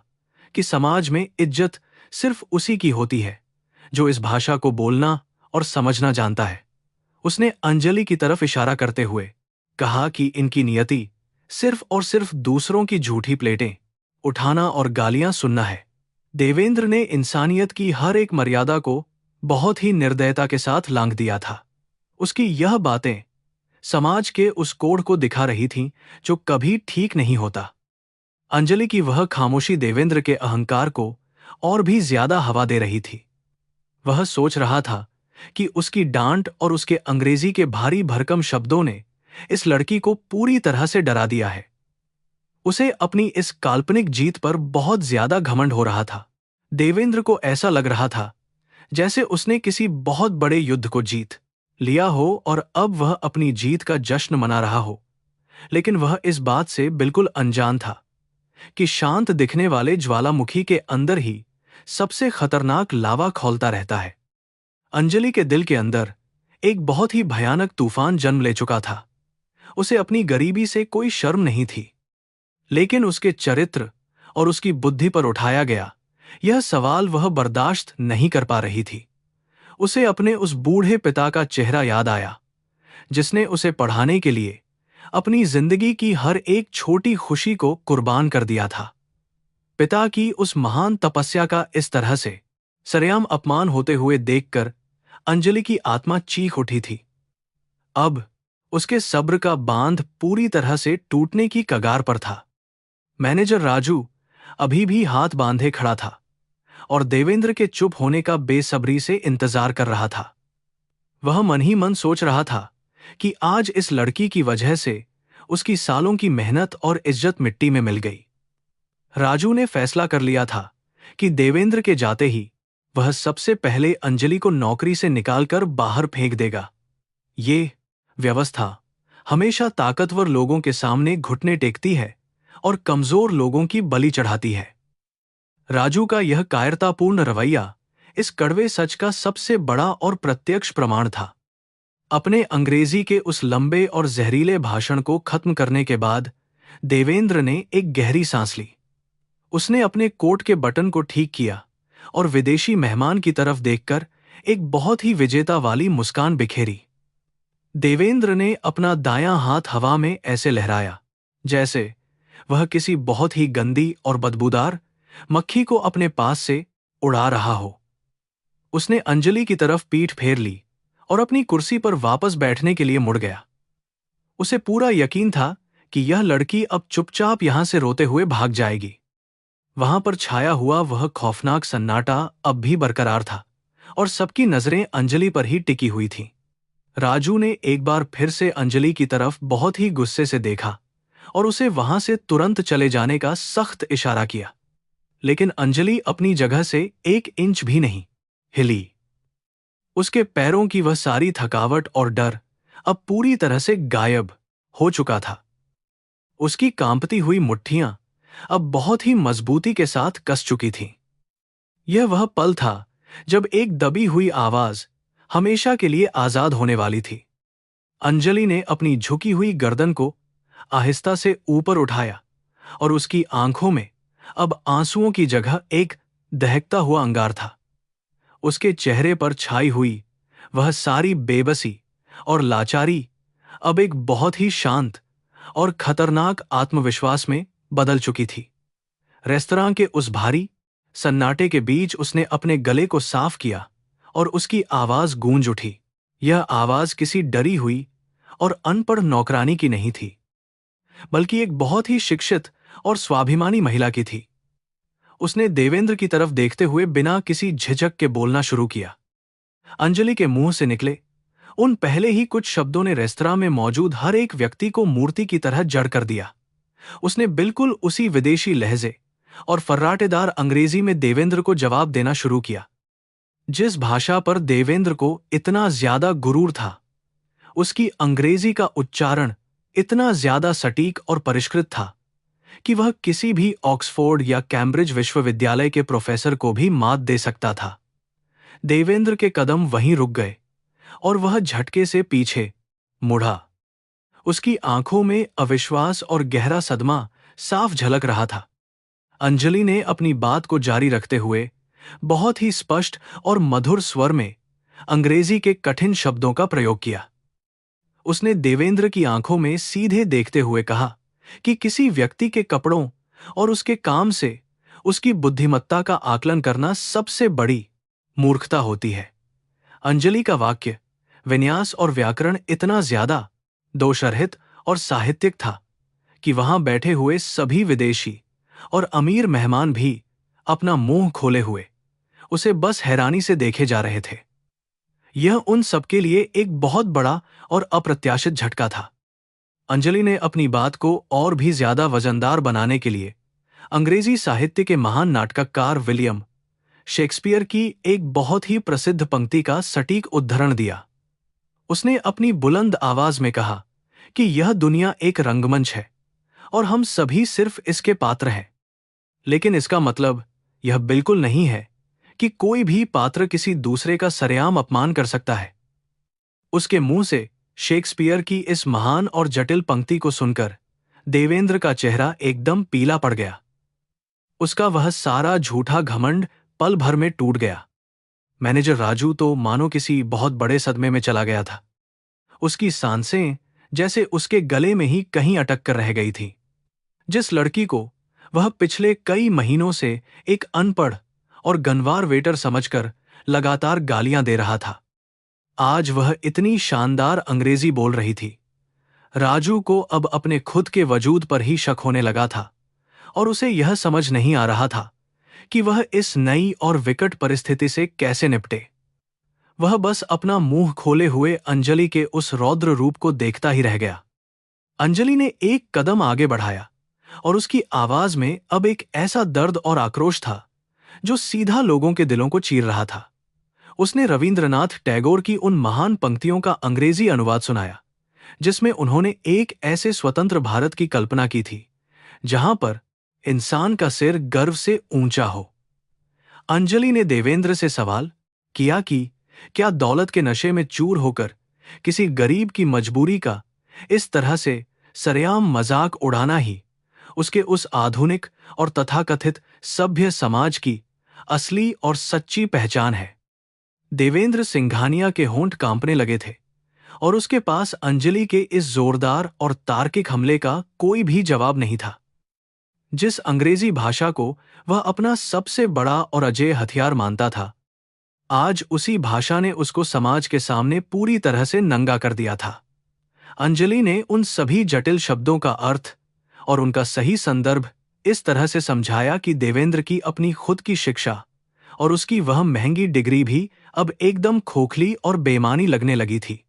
कि समाज में इज्जत सिर्फ उसी की होती है जो इस भाषा को बोलना और समझना जानता है। उसने अंजलि की तरफ इशारा करते हुए कहा कि इनकी नियति सिर्फ और सिर्फ दूसरों की झूठी प्लेटें उठाना और गालियां सुनना है। देवेंद्र ने इंसानियत की हर एक मर्यादा को बहुत ही निर्दयता के साथ लांघ दिया था। उसकी यह बातें समाज के उस कोड को दिखा रही थीं जो कभी ठीक नहीं होता। अंजलि की वह खामोशी देवेंद्र के अहंकार को और भी ज्यादा हवा दे रही थी। वह सोच रहा था कि उसकी डांट और उसके अंग्रेजी के भारी भरकम शब्दों ने इस लड़की को पूरी तरह से डरा दिया है। उसे अपनी इस काल्पनिक जीत पर बहुत ज्यादा घमंड हो रहा था। देवेंद्र को ऐसा लग रहा था जैसे उसने किसी बहुत बड़े युद्ध को जीत लिया हो और अब वह अपनी जीत का जश्न मना रहा हो। लेकिन वह इस बात से बिल्कुल अनजान था कि शांत दिखने वाले ज्वालामुखी के अंदर ही सबसे खतरनाक लावा खौलता रहता है। अंजलि के दिल के अंदर एक बहुत ही भयानक तूफान जन्म ले चुका था। उसे अपनी गरीबी से कोई शर्म नहीं थी, लेकिन उसके चरित्र और उसकी बुद्धि पर उठाया गया यह सवाल वह बर्दाश्त नहीं कर पा रही थी। उसे अपने उस बूढ़े पिता का चेहरा याद आया, जिसने उसे पढ़ाने के लिए अपनी जिंदगी की हर एक छोटी खुशी को कुर्बान कर दिया था। पिता की उस महान तपस्या का इस तरह से सरेआम अपमान होते हुए देखकर अंजलि की आत्मा चीख उठी थी। अब उसके सब्र का बांध पूरी तरह से टूटने की कगार पर था। मैनेजर राजू अभी भी हाथ बांधे खड़ा था और देवेंद्र के चुप होने का बेसब्री से इंतजार कर रहा था। वह मन ही मन सोच रहा था कि आज इस लड़की की वजह से उसकी सालों की मेहनत और इज्जत मिट्टी में मिल गई। राजू ने फैसला कर लिया था कि देवेंद्र के जाते ही वह सबसे पहले अंजलि को नौकरी से निकालकर बाहर फेंक देगा। ये व्यवस्था हमेशा ताकतवर लोगों के सामने घुटने टेकती है और कमजोर लोगों की बलि चढ़ाती है। राजू का यह कायरतापूर्ण रवैया इस कड़वे सच का सबसे बड़ा और प्रत्यक्ष प्रमाण था। अपने अंग्रेजी के उस लंबे और जहरीले भाषण को खत्म करने के बाद देवेंद्र ने एक गहरी सांस ली। उसने अपने कोट के बटन को ठीक किया और विदेशी मेहमान की तरफ देखकर एक बहुत ही विजेता वाली मुस्कान बिखेरी। देवेंद्र ने अपना दायां हाथ हवा में ऐसे लहराया जैसे वह किसी बहुत ही गंदी और बदबूदार मक्खी को अपने पास से उड़ा रहा हो। उसने अंजलि की तरफ पीठ फेर ली और अपनी कुर्सी पर वापस बैठने के लिए मुड़ गया। उसे पूरा यकीन था कि यह लड़की अब चुपचाप यहां से रोते हुए भाग जाएगी। वहां पर छाया हुआ वह खौफनाक सन्नाटा अब भी बरकरार था और सबकी नजरें अंजलि पर ही टिकी हुई थीं। राजू ने एक बार फिर से अंजलि की तरफ बहुत ही गुस्से से देखा और उसे वहां से तुरंत चले जाने का सख्त इशारा किया, लेकिन अंजलि अपनी जगह से 1 इंच भी नहीं हिली। उसके पैरों की वह सारी थकावट और डर अब पूरी तरह से गायब हो चुका था। उसकी कांपती हुई मुट्ठियां अब बहुत ही मजबूती के साथ कस चुकी थीं। यह वह पल था जब एक दबी हुई आवाज हमेशा के लिए आजाद होने वाली थी। अंजलि ने अपनी झुकी हुई गर्दन को आहिस्ता से ऊपर उठाया और उसकी आंखों में अब आंसुओं की जगह एक दहकता हुआ अंगार था। उसके चेहरे पर छाई हुई वह सारी बेबसी और लाचारी अब एक बहुत ही शांत और खतरनाक आत्मविश्वास में बदल चुकी थी। रेस्तरां के उस भारी सन्नाटे के बीच उसने अपने गले को साफ किया और उसकी आवाज गूंज उठी। यह आवाज किसी डरी हुई और अनपढ़ नौकरानी की नहीं थी, बल्कि एक बहुत ही शिक्षित और स्वाभिमानी महिला की थी। उसने देवेंद्र की तरफ देखते हुए बिना किसी झिझक के बोलना शुरू किया। अंजलि के मुंह से निकले उन पहले ही कुछ शब्दों ने रेस्तरां में मौजूद हर एक व्यक्ति को मूर्ति की तरह जड़ कर दिया। उसने बिल्कुल उसी विदेशी लहजे और फर्राटेदार अंग्रेजी में देवेंद्र को जवाब देना शुरू किया, जिस भाषा पर देवेंद्र को इतना ज्यादा गुरूर था। उसकी अंग्रेजी का उच्चारण इतना ज्यादा सटीक और परिष्कृत था कि वह किसी भी ऑक्सफोर्ड या कैम्ब्रिज विश्वविद्यालय के प्रोफेसर को भी मात दे सकता था। देवेंद्र के कदम वहीं रुक गए और वह झटके से पीछे मुड़ा। उसकी आंखों में अविश्वास और गहरा सदमा साफ झलक रहा था। अंजलि ने अपनी बात को जारी रखते हुए बहुत ही स्पष्ट और मधुर स्वर में अंग्रेजी के कठिन शब्दों का प्रयोग किया। उसने देवेंद्र की आंखों में सीधे देखते हुए कहा कि किसी व्यक्ति के कपड़ों और उसके काम से उसकी बुद्धिमत्ता का आकलन करना सबसे बड़ी मूर्खता होती है। अंजलि का वाक्य विन्यास और व्याकरण इतना ज्यादा दोषरहित और साहित्यिक था कि वहां बैठे हुए सभी विदेशी और अमीर मेहमान भी अपना मुंह खोले हुए उसे बस हैरानी से देखे जा रहे थे। यह उन सबके लिए एक बहुत बड़ा और अप्रत्याशित झटका था। अंजलि ने अपनी बात को और भी ज्यादा वजनदार बनाने के लिए अंग्रेजी साहित्य के महान नाटककार विलियम शेक्सपियर की एक बहुत ही प्रसिद्ध पंक्ति का सटीक उद्धरण दिया। उसने अपनी बुलंद आवाज में कहा कि यह दुनिया एक रंगमंच है और हम सभी सिर्फ इसके पात्र हैं। लेकिन इसका मतलब यह बिल्कुल नहीं है कि कोई भी पात्र किसी दूसरे का सरेआम अपमान कर सकता है। उसके मुंह से शेक्सपियर की इस महान और जटिल पंक्ति को सुनकर देवेंद्र का चेहरा एकदम पीला पड़ गया। उसका वह सारा झूठा घमंड पल भर में टूट गया। मैनेजर राजू तो मानो किसी बहुत बड़े सदमे में चला गया था। उसकी सांसें जैसे उसके गले में ही कहीं अटक कर रह गई थी। जिस लड़की को वह पिछले कई महीनों से एक अनपढ़ और गंवार वेटर समझकर लगातार गालियां दे रहा था, आज वह इतनी शानदार अंग्रेजी बोल रही थी। राजू को अब अपने खुद के वजूद पर ही शक होने लगा था और उसे यह समझ नहीं आ रहा था कि वह इस नई और विकट परिस्थिति से कैसे निपटे। वह बस अपना मुंह खोले हुए अंजलि के उस रौद्र रूप को देखता ही रह गया। अंजलि ने एक कदम आगे बढ़ाया और उसकी आवाज में अब एक ऐसा दर्द और आक्रोश था जो सीधा लोगों के दिलों को चीर रहा था। उसने रविंद्रनाथ टैगोर की उन महान पंक्तियों का अंग्रेजी अनुवाद सुनाया जिसमें उन्होंने एक ऐसे स्वतंत्र भारत की कल्पना की थी जहां पर इंसान का सिर गर्व से ऊंचा हो। अंजलि ने देवेंद्र से सवाल किया कि क्या दौलत के नशे में चूर होकर किसी गरीब की मजबूरी का इस तरह से सरेआम मजाक उड़ाना ही उसके उस आधुनिक और तथाकथित सभ्य समाज की असली और सच्ची पहचान है। देवेंद्र सिंघानिया के होंठ कांपने लगे थे और उसके पास अंजलि के इस जोरदार और तार्किक हमले का कोई भी जवाब नहीं था। जिस अंग्रेजी भाषा को वह अपना सबसे बड़ा और अजेय हथियार मानता था, आज उसी भाषा ने उसको समाज के सामने पूरी तरह से नंगा कर दिया था। अंजलि ने उन सभी जटिल शब्दों का अर्थ और उनका सही संदर्भ इस तरह से समझाया कि देवेंद्र की अपनी खुद की शिक्षा और उसकी वह महंगी डिग्री भी अब एकदम खोखली और बेमानी लगने लगी थी।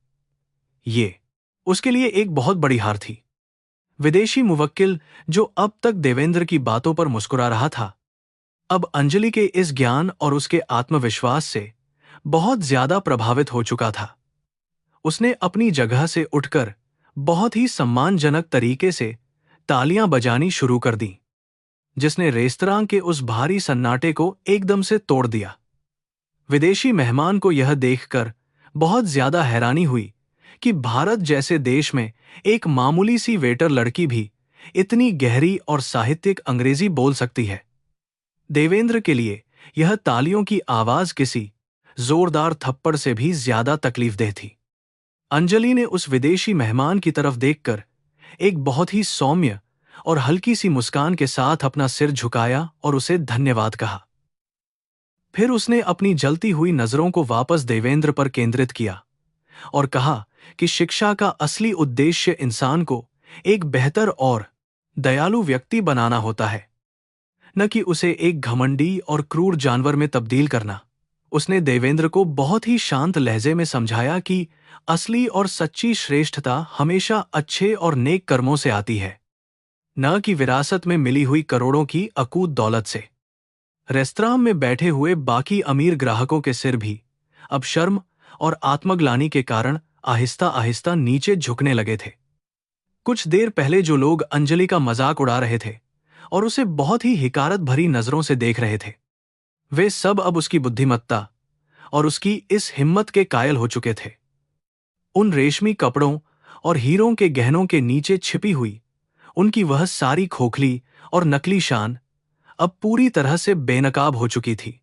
ये उसके लिए एक बहुत बड़ी हार थी। विदेशी मुवक्किल जो अब तक देवेंद्र की बातों पर मुस्कुरा रहा था, अब अंजलि के इस ज्ञान और उसके आत्मविश्वास से बहुत ज्यादा प्रभावित हो चुका था। उसने अपनी जगह से उठकर बहुत ही सम्मानजनक तरीके से तालियां बजानी शुरू कर दी, जिसने रेस्तरां के उस भारी सन्नाटे को एकदम से तोड़ दिया। विदेशी मेहमान को यह देखकर बहुत ज्यादा हैरानी हुई कि भारत जैसे देश में एक मामूली सी वेटर लड़की भी इतनी गहरी और साहित्यिक अंग्रेजी बोल सकती है। देवेंद्र के लिए यह तालियों की आवाज किसी जोरदार थप्पड़ से भी ज्यादा तकलीफदेह थी। अंजलि ने उस विदेशी मेहमान की तरफ देखकर एक बहुत ही सौम्य और हल्की सी मुस्कान के साथ अपना सिर झुकाया और उसे धन्यवाद कहा। फिर उसने अपनी जलती हुई नजरों को वापस देवेंद्र पर केंद्रित किया और कहा कि शिक्षा का असली उद्देश्य इंसान को एक बेहतर और दयालु व्यक्ति बनाना होता है, न कि उसे एक घमंडी और क्रूर जानवर में तब्दील करना। उसने देवेंद्र को बहुत ही शांत लहजे में समझाया कि असली और सच्ची श्रेष्ठता हमेशा अच्छे और नेक कर्मों से आती है, न कि विरासत में मिली हुई करोड़ों की अकूत दौलत से। रेस्तरां में बैठे हुए बाकी अमीर ग्राहकों के सिर भी अब शर्म और आत्मग्लानि के कारण आहिस्ता आहिस्ता नीचे झुकने लगे थे। कुछ देर पहले जो लोग अंजलि का मजाक उड़ा रहे थे और उसे बहुत ही हिकारत भरी नजरों से देख रहे थे, वे सब अब उसकी बुद्धिमत्ता और उसकी इस हिम्मत के कायल हो चुके थे। उन रेशमी कपड़ों और हीरों के गहनों के नीचे छिपी हुई उनकी वह सारी खोखली और नकली शान अब पूरी तरह से बेनकाब हो चुकी थी।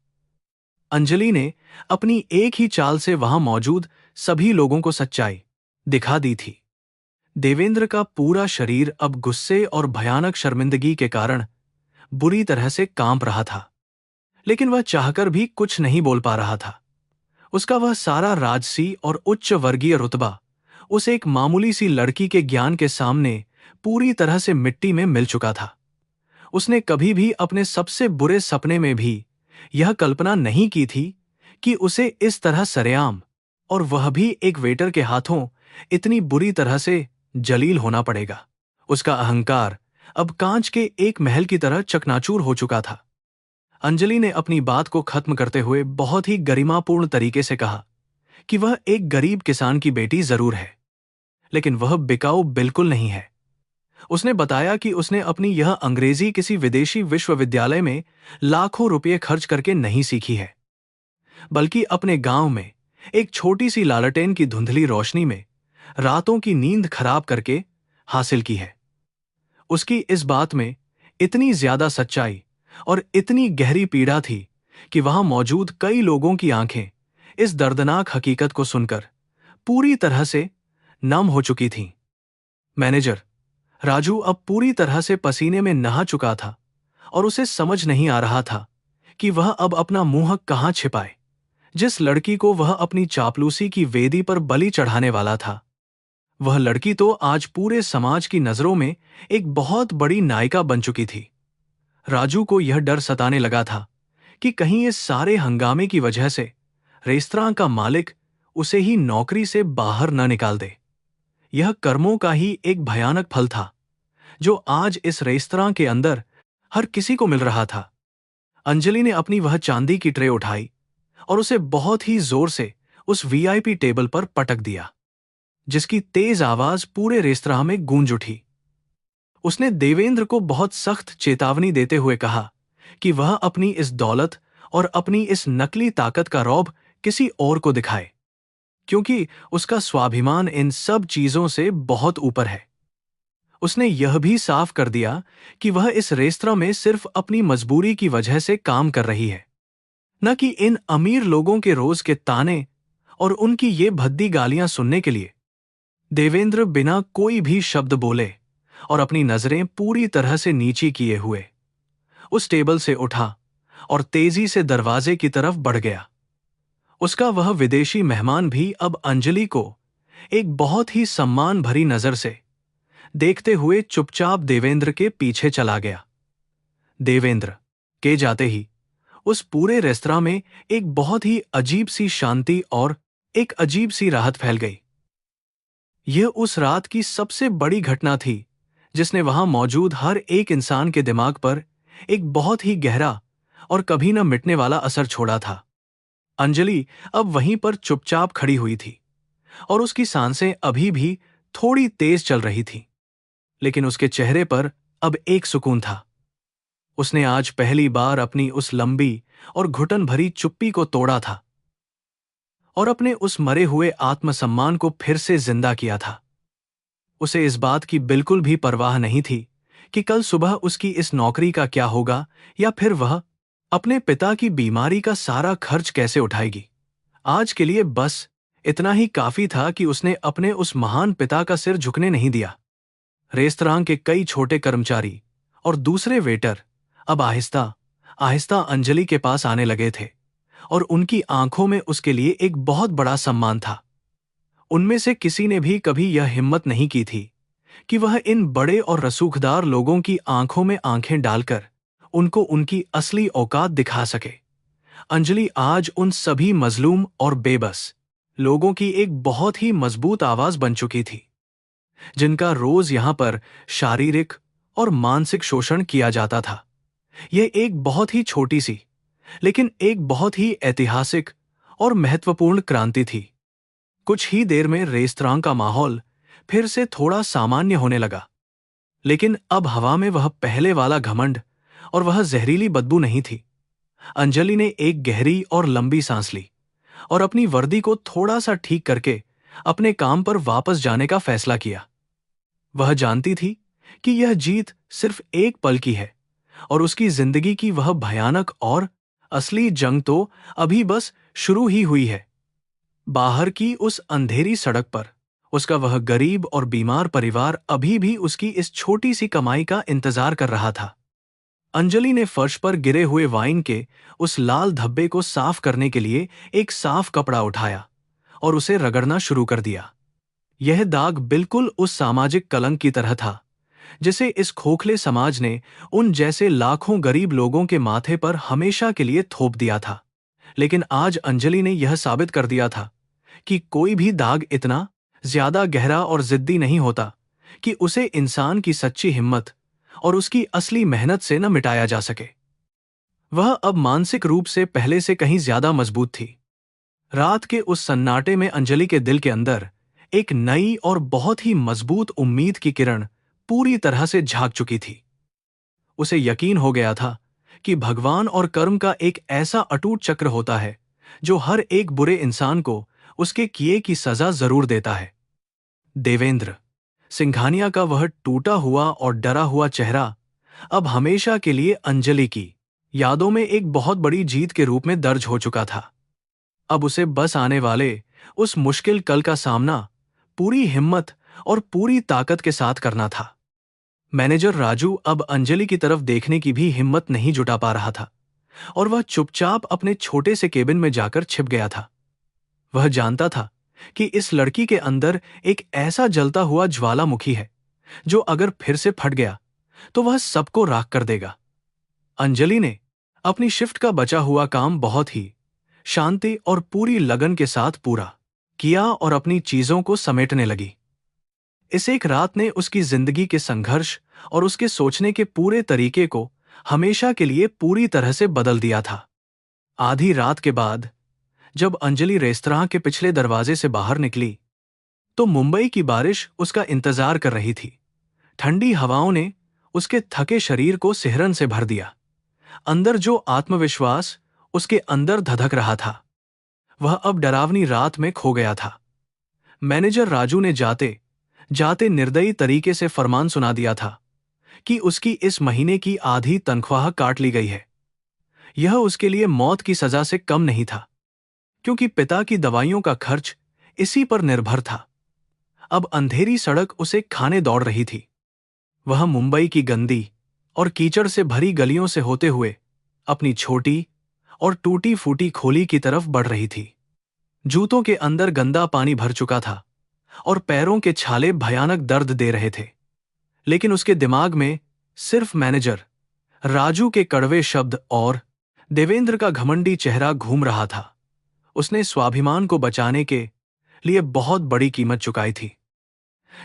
अंजलि ने अपनी एक ही चाल से वहां मौजूद सभी लोगों को सच्चाई दिखा दी थी। देवेंद्र का पूरा शरीर अब गुस्से और भयानक शर्मिंदगी के कारण बुरी तरह से कांप रहा था, लेकिन वह चाहकर भी कुछ नहीं बोल पा रहा था। उसका वह सारा राजसी और उच्च वर्गीय रुतबा उस एक मामूली सी लड़की के ज्ञान के सामने पूरी तरह से मिट्टी में मिल चुका था। उसने कभी भी अपने सबसे बुरे सपने में भी यह कल्पना नहीं की थी कि उसे इस तरह सरेआम, और वह भी एक वेटर के हाथों, इतनी बुरी तरह से जलील होना पड़ेगा। उसका अहंकार अब कांच के एक महल की तरह चकनाचूर हो चुका था। अंजलि ने अपनी बात को खत्म करते हुए बहुत ही गरिमापूर्ण तरीके से कहा कि वह एक गरीब किसान की बेटी जरूर है, लेकिन वह बिकाऊ बिल्कुल नहीं है। उसने बताया कि उसने अपनी यह अंग्रेजी किसी विदेशी विश्वविद्यालय में लाखों रुपये खर्च करके नहीं सीखी है, बल्कि अपने गांव में एक छोटी सी लालटेन की धुंधली रोशनी में रातों की नींद खराब करके हासिल की है। उसकी इस बात में इतनी ज्यादा सच्चाई और इतनी गहरी पीड़ा थी कि वहां मौजूद कई लोगों की आंखें इस दर्दनाक हकीकत को सुनकर पूरी तरह से नम हो चुकी थीं। मैनेजर राजू अब पूरी तरह से पसीने में नहा चुका था और उसे समझ नहीं आ रहा था कि वह अब अपना मुंह कहां छिपाए। जिस लड़की को वह अपनी चापलूसी की वेदी पर बलि चढ़ाने वाला था, वह लड़की तो आज पूरे समाज की नजरों में एक बहुत बड़ी नायिका बन चुकी थी। राजू को यह डर सताने लगा था कि कहीं इस सारे हंगामे की वजह से रेस्तरां का मालिक उसे ही नौकरी से बाहर न निकाल दे। यह कर्मों का ही एक भयानक फल था जो आज इस रेस्तरां के अंदर हर किसी को मिल रहा था। अंजलि ने अपनी वह चांदी की ट्रे उठाई और उसे बहुत ही जोर से उस वीआईपी टेबल पर पटक दिया, जिसकी तेज आवाज पूरे रेस्तरां में गूंज उठी। उसने देवेंद्र को बहुत सख्त चेतावनी देते हुए कहा कि वह अपनी इस दौलत और अपनी इस नकली ताकत का रौब किसी और को दिखाए, क्योंकि उसका स्वाभिमान इन सब चीजों से बहुत ऊपर है। उसने यह भी साफ कर दिया कि वह इस रेस्तरां में सिर्फ अपनी मजबूरी की वजह से काम कर रही है, न कि इन अमीर लोगों के रोज के ताने और उनकी ये भद्दी गालियां सुनने के लिए। देवेंद्र बिना कोई भी शब्द बोले और अपनी नजरें पूरी तरह से नीची किए हुए उस टेबल से उठा और तेजी से दरवाजे की तरफ बढ़ गया। उसका वह विदेशी मेहमान भी अब अंजलि को एक बहुत ही सम्मान भरी नजर से देखते हुए चुपचाप देवेंद्र के पीछे चला गया। देवेंद्र के जाते ही उस पूरे रेस्तरां में एक बहुत ही अजीब सी शांति और एक अजीब सी राहत फैल गई। यह उस रात की सबसे बड़ी घटना थी जिसने वहां मौजूद हर एक इंसान के दिमाग पर एक बहुत ही गहरा और कभी न मिटने वाला असर छोड़ा था। अंजलि अब वहीं पर चुपचाप खड़ी हुई थी और उसकी सांसें अभी भी थोड़ी तेज चल रही थीं, लेकिन उसके चेहरे पर अब एक सुकून था। उसने आज पहली बार अपनी उस लंबी और घुटन भरी चुप्पी को तोड़ा था और अपने उस मरे हुए आत्मसम्मान को फिर से जिंदा किया था। उसे इस बात की बिल्कुल भी परवाह नहीं थी कि कल सुबह उसकी इस नौकरी का क्या होगा या फिर वह अपने पिता की बीमारी का सारा खर्च कैसे उठाएगी। आज के लिए बस इतना ही काफी था कि उसने अपने उस महान पिता का सिर झुकने नहीं दिया। रेस्तरां के कई छोटे कर्मचारी और दूसरे वेटर अब आहिस्ता आहिस्ता अंजलि के पास आने लगे थे और उनकी आंखों में उसके लिए एक बहुत बड़ा सम्मान था। उनमें से किसी ने भी कभी यह हिम्मत नहीं की थी कि वह इन बड़े और रसूखदार लोगों की आंखों में आंखें डालकर उनको उनकी असली औकात दिखा सके। अंजलि आज उन सभी मजलूम और बेबस लोगों की एक बहुत ही मजबूत आवाज बन चुकी थी, जिनका रोज यहां पर शारीरिक और मानसिक शोषण किया जाता था। यह एक बहुत ही छोटी सी लेकिन एक बहुत ही ऐतिहासिक और महत्वपूर्ण क्रांति थी। कुछ ही देर में रेस्तरां का माहौल फिर से थोड़ा सामान्य होने लगा, लेकिन अब हवा में वह पहले वाला घमंड और वह जहरीली बदबू नहीं थी। अंजलि ने एक गहरी और लंबी सांस ली और अपनी वर्दी को थोड़ा सा ठीक करके अपने काम पर वापस जाने का फैसला किया। वह जानती थी कि यह जीत सिर्फ एक पल की है और उसकी जिंदगी की वह भयानक और असली जंग तो अभी बस शुरू ही हुई है। बाहर की उस अंधेरी सड़क पर उसका वह गरीब और बीमार परिवार अभी भी उसकी इस छोटी सी कमाई का इंतजार कर रहा था। अंजलि ने फर्श पर गिरे हुए वाइन के उस लाल धब्बे को साफ करने के लिए एक साफ कपड़ा उठाया और उसे रगड़ना शुरू कर दिया। यह दाग बिल्कुल उस सामाजिक कलंक की तरह था जिसे इस खोखले समाज ने उन जैसे लाखों गरीब लोगों के माथे पर हमेशा के लिए थोप दिया था। लेकिन आज अंजलि ने यह साबित कर दिया था कि कोई भी दाग इतना ज्यादा गहरा और जिद्दी नहीं होता कि उसे इंसान की सच्ची हिम्मत और उसकी असली मेहनत से न मिटाया जा सके। वह अब मानसिक रूप से पहले से कहीं ज्यादा मजबूत थी। रात के उस सन्नाटे में अंजलि के दिल के अंदर एक नई और बहुत ही मजबूत उम्मीद की किरण पूरी तरह से झांक चुकी थी। उसे यकीन हो गया था कि भगवान और कर्म का एक ऐसा अटूट चक्र होता है जो हर एक बुरे इंसान को उसके किए की सजा जरूर देता है। देवेंद्र सिंघानिया का वह टूटा हुआ और डरा हुआ चेहरा अब हमेशा के लिए अंजलि की यादों में एक बहुत बड़ी जीत के रूप में दर्ज हो चुका था। अब उसे बस आने वाले उस मुश्किल कल का सामना पूरी हिम्मत और पूरी ताकत के साथ करना था। मैनेजर राजू अब अंजलि की तरफ देखने की भी हिम्मत नहीं जुटा पा रहा था और वह चुपचाप अपने छोटे से केबिन में जाकर छिप गया था। वह जानता था कि इस लड़की के अंदर एक ऐसा जलता हुआ ज्वालामुखी है जो अगर फिर से फट गया तो वह सबको राख कर देगा। अंजलि ने अपनी शिफ्ट का बचा हुआ काम बहुत ही शांति और पूरी लगन के साथ पूरा किया और अपनी चीजों को समेटने लगी। इस एक रात ने उसकी जिंदगी के संघर्ष और उसके सोचने के पूरे तरीके को हमेशा के लिए पूरी तरह से बदल दिया था। आधी रात के बाद जब अंजलि रेस्तरां के पिछले दरवाजे से बाहर निकली तो मुंबई की बारिश उसका इंतजार कर रही थी। ठंडी हवाओं ने उसके थके शरीर को सिहरन से भर दिया। अंदर जो आत्मविश्वास उसके अंदर धधक रहा था वह अब डरावनी रात में खो गया था। मैनेजर राजू ने जाते जाते निर्दयी तरीके से फरमान सुना दिया था कि उसकी इस महीने की आधी तनख्वाह काट ली गई है। यह उसके लिए मौत की सजा से कम नहीं था, क्योंकि पिता की दवाइयों का खर्च इसी पर निर्भर था। अब अंधेरी सड़क उसे खाने दौड़ रही थी। वह मुंबई की गंदी और कीचड़ से भरी गलियों से होते हुए अपनी छोटी और टूटी फूटी खोली की तरफ बढ़ रही थी। जूतों के अंदर गंदा पानी भर चुका था और पैरों के छाले भयानक दर्द दे रहे थे, लेकिन उसके दिमाग में सिर्फ मैनेजर राजू के कड़वे शब्द और देवेंद्र का घमंडी चेहरा घूम रहा था। उसने स्वाभिमान को बचाने के लिए बहुत बड़ी कीमत चुकाई थी,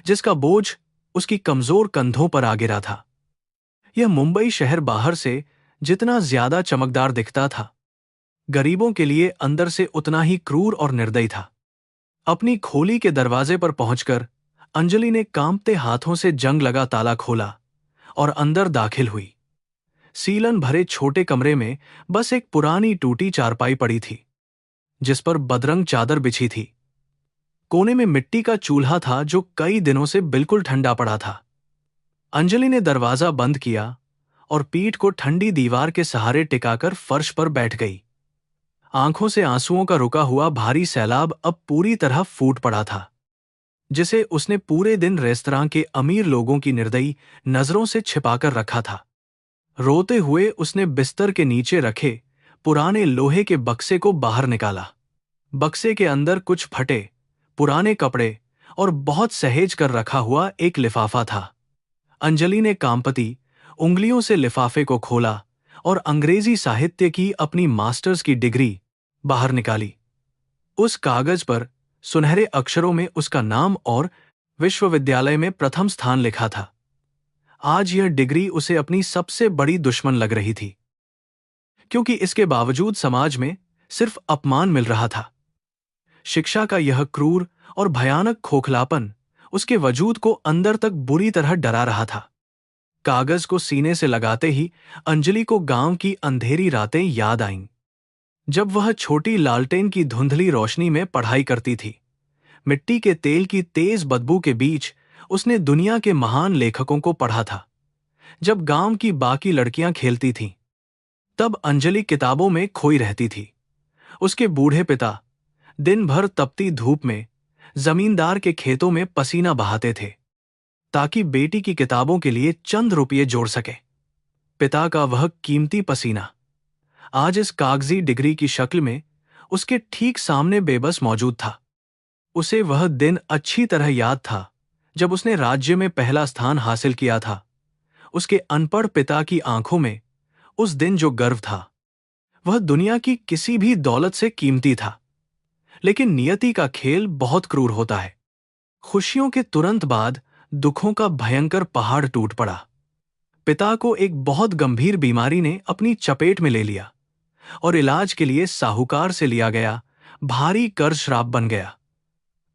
जिसका बोझ उसकी कमजोर कंधों पर आ गिरा था। यह मुंबई शहर बाहर से जितना ज्यादा चमकदार दिखता था, गरीबों के लिए अंदर से उतना ही क्रूर और निर्दयी था। अपनी खोली के दरवाजे पर पहुंचकर अंजलि ने कांपते हाथों से जंग लगा ताला खोला और अंदर दाखिल हुई। सीलन भरे छोटे कमरे में बस एक पुरानी टूटी चारपाई पड़ी थी, जिस पर बदरंग चादर बिछी थी। कोने में मिट्टी का चूल्हा था जो कई दिनों से बिल्कुल ठंडा पड़ा था। अंजलि ने दरवाजा बंद किया और पीठ को ठंडी दीवार के सहारे टिकाकर फर्श पर बैठ गई। आंखों से आंसुओं का रुका हुआ भारी सैलाब अब पूरी तरह फूट पड़ा था, जिसे उसने पूरे दिन रेस्तरां के अमीर लोगों की निर्दयी नजरों से छिपाकर रखा था। रोते हुए उसने बिस्तर के नीचे रखे पुराने लोहे के बक्से को बाहर निकाला। बक्से के अंदर कुछ फटे पुराने कपड़े और बहुत सहेज कर रखा हुआ एक लिफाफा था। अंजलि ने कांपती उंगलियों से लिफाफे को खोला और अंग्रेजी साहित्य की अपनी मास्टर्स की डिग्री बाहर निकाली। उस कागज पर सुनहरे अक्षरों में उसका नाम और विश्वविद्यालय में प्रथम स्थान लिखा था। आज यह डिग्री उसे अपनी सबसे बड़ी दुश्मन लग रही थी, क्योंकि इसके बावजूद समाज में सिर्फ अपमान मिल रहा था। शिक्षा का यह क्रूर और भयानक खोखलापन उसके वजूद को अंदर तक बुरी तरह डरा रहा था। कागज को सीने से लगाते ही अंजलि को गांव की अंधेरी रातें याद आईं, जब वह छोटी लालटेन की धुंधली रोशनी में पढ़ाई करती थी। मिट्टी के तेल की तेज बदबू के बीच उसने दुनिया के महान लेखकों को पढ़ा था। जब गांव की बाकी लड़कियां खेलती थीं, तब अंजलि किताबों में खोई रहती थी। उसके बूढ़े पिता दिन भर तपती धूप में जमींदार के खेतों में पसीना बहाते थे, ताकि बेटी की किताबों के लिए चंद रुपये जोड़ सके। पिता का वह कीमती पसीना आज इस कागजी डिग्री की शक्ल में उसके ठीक सामने बेबस मौजूद था। उसे वह दिन अच्छी तरह याद था जब उसने राज्य में पहला स्थान हासिल किया था। उसके अनपढ़ पिता की आंखों में उस दिन जो गर्व था, वह दुनिया की किसी भी दौलत से कीमती था। लेकिन नियति का खेल बहुत क्रूर होता है। खुशियों के तुरंत बाद दुखों का भयंकर पहाड़ टूट पड़ा। पिता को एक बहुत गंभीर बीमारी ने अपनी चपेट में ले लिया और इलाज के लिए साहूकार से लिया गया भारी कर्ज श्राप बन गया।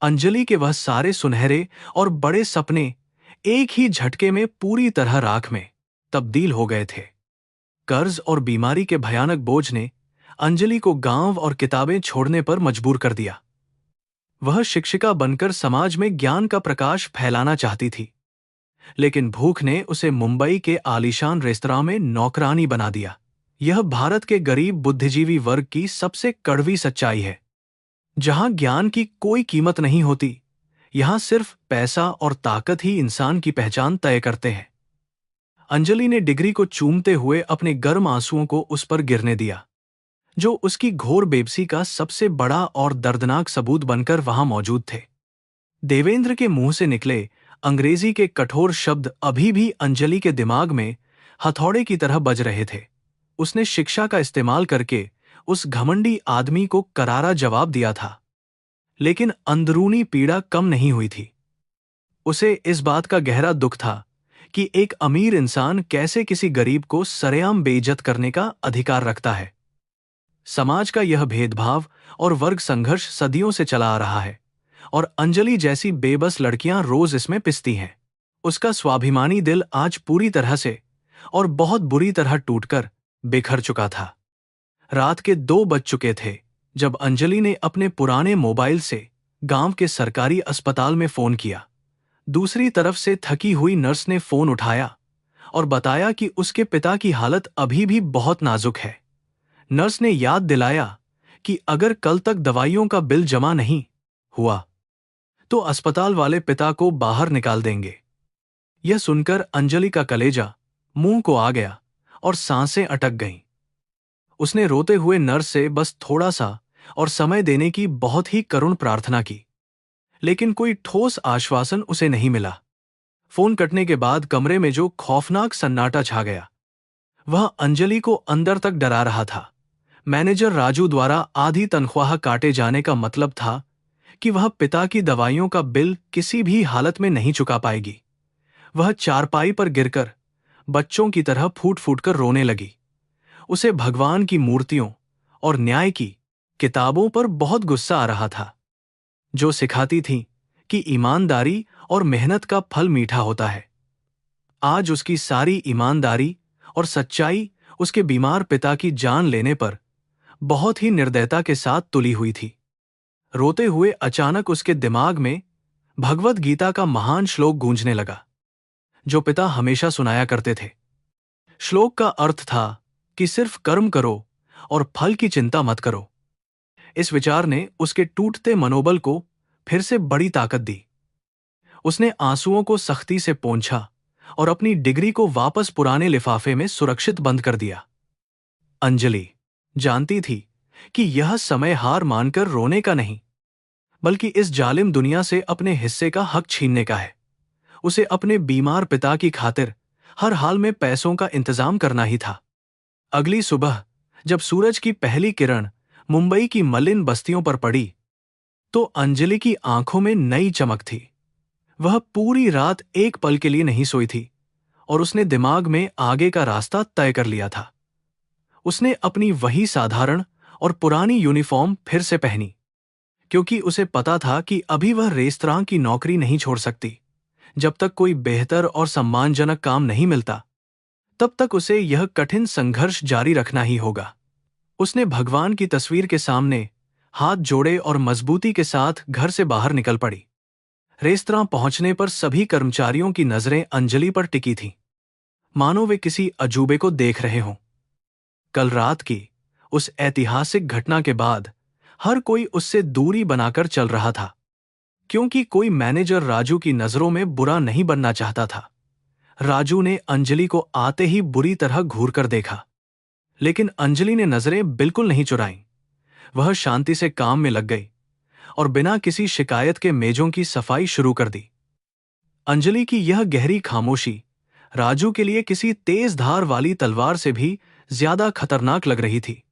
अंजलि के वह सारे सुनहरे और बड़े सपने एक ही झटके में पूरी तरह राख में तब्दील हो गए थे। कर्ज और बीमारी के भयानक बोझ ने अंजलि को गांव और किताबें छोड़ने पर मजबूर कर दिया। वह शिक्षिका बनकर समाज में ज्ञान का प्रकाश फैलाना चाहती थी, लेकिन भूख ने उसे मुंबई के आलीशान रेस्तरां में नौकरानी बना दिया। यह भारत के गरीब बुद्धिजीवी वर्ग की सबसे कड़वी सच्चाई है। जहां ज्ञान की कोई कीमत नहीं होती, यहां सिर्फ पैसा और ताकत ही इंसान की पहचान तय करते हैं। अंजलि ने डिग्री को चूमते हुए अपने गर्म आंसुओं को उस पर गिरने दिया, जो उसकी घोर बेबसी का सबसे बड़ा और दर्दनाक सबूत बनकर वहां मौजूद थे। देवेंद्र के मुंह से निकले अंग्रेजी के कठोर शब्द अभी भी अंजलि के दिमाग में हथौड़े की तरह बज रहे थे। उसने शिक्षा का इस्तेमाल करके उस घमंडी आदमी को करारा जवाब दिया था, लेकिन अंदरूनी पीड़ा कम नहीं हुई थी। उसे इस बात का गहरा दुख था कि एक अमीर इंसान कैसे किसी गरीब को सरेआम बेइज्जत करने का अधिकार रखता है। समाज का यह भेदभाव और वर्ग संघर्ष सदियों से चला आ रहा है, और अंजलि जैसी बेबस लड़कियां रोज इसमें पिसती हैं। उसका स्वाभिमानी दिल आज पूरी तरह से और बहुत बुरी तरह टूटकर बिखर चुका था। रात के 2 बज चुके थे जब अंजलि ने अपने पुराने मोबाइल से गांव के सरकारी अस्पताल में फोन किया। दूसरी तरफ से थकी हुई नर्स ने फोन उठाया और बताया कि उसके पिता की हालत अभी भी बहुत नाजुक है। नर्स ने याद दिलाया कि अगर कल तक दवाइयों का बिल जमा नहीं हुआ तो अस्पताल वाले पिता को बाहर निकाल देंगे। यह सुनकर अंजलि का कलेजा मुंह को आ गया और सांसें अटक गईं। उसने रोते हुए नर्स से बस थोड़ा सा और समय देने की बहुत ही करुण प्रार्थना की, लेकिन कोई ठोस आश्वासन उसे नहीं मिला। फोन कटने के बाद कमरे में जो खौफनाक सन्नाटा छा गया, वह अंजलि को अंदर तक डरा रहा था। मैनेजर राजू द्वारा आधी तनख्वाह काटे जाने का मतलब था कि वह पिता की दवाइयों का बिल किसी भी हालत में नहीं चुका पाएगी। वह चारपाई पर गिरकर बच्चों की तरह फूट फूट कर रोने लगी। उसे भगवान की मूर्तियों और न्याय की किताबों पर बहुत गुस्सा आ रहा था, जो सिखाती थीं कि ईमानदारी और मेहनत का फल मीठा होता है। आज उसकी सारी ईमानदारी और सच्चाई उसके बीमार पिता की जान लेने पर बहुत ही निर्दयता के साथ तुली हुई थी। रोते हुए अचानक उसके दिमाग में भगवद गीता का महान श्लोक गूंजने लगा, जो पिता हमेशा सुनाया करते थे। श्लोक का अर्थ था कि सिर्फ कर्म करो और फल की चिंता मत करो। इस विचार ने उसके टूटते मनोबल को फिर से बड़ी ताकत दी। उसने आंसुओं को सख्ती से पोंछा और अपनी डिग्री को वापस पुराने लिफाफे में सुरक्षित बंद कर दिया। अंजलि जानती थी कि यह समय हार मानकर रोने का नहीं, बल्कि इस जालिम दुनिया से अपने हिस्से का हक छीनने का है। उसे अपने बीमार पिता की खातिर हर हाल में पैसों का इंतजाम करना ही था। अगली सुबह जब सूरज की पहली किरण मुंबई की मलिन बस्तियों पर पड़ी, तो अंजलि की आंखों में नई चमक थी। वह पूरी रात एक पल के लिए नहीं सोई थी और उसने दिमाग में आगे का रास्ता तय कर लिया था। उसने अपनी वही साधारण और पुरानी यूनिफॉर्म फिर से पहनी, क्योंकि उसे पता था कि अभी वह रेस्तरां की नौकरी नहीं छोड़ सकती। जब तक कोई बेहतर और सम्मानजनक काम नहीं मिलता, तब तक उसे यह कठिन संघर्ष जारी रखना ही होगा। उसने भगवान की तस्वीर के सामने हाथ जोड़े और मजबूती के साथ घर से बाहर निकल पड़ी। रेस्तरां पहुंचने पर सभी कर्मचारियों की नजरें अंजलि पर टिकी थीं, मानो वे किसी अजूबे को देख रहे हों। कल रात की उस ऐतिहासिक घटना के बाद हर कोई उससे दूरी बनाकर चल रहा था, क्योंकि कोई मैनेजर राजू की नजरों में बुरा नहीं बनना चाहता था। राजू ने अंजलि को आते ही बुरी तरह घूर कर देखा, लेकिन अंजलि ने नजरें बिल्कुल नहीं चुराईं। वह शांति से काम में लग गई और बिना किसी शिकायत के मेजों की सफाई शुरू कर दी। अंजलि की यह गहरी खामोशी राजू के लिए किसी तेज धार वाली तलवार से भी ज्यादा खतरनाक लग रही थी।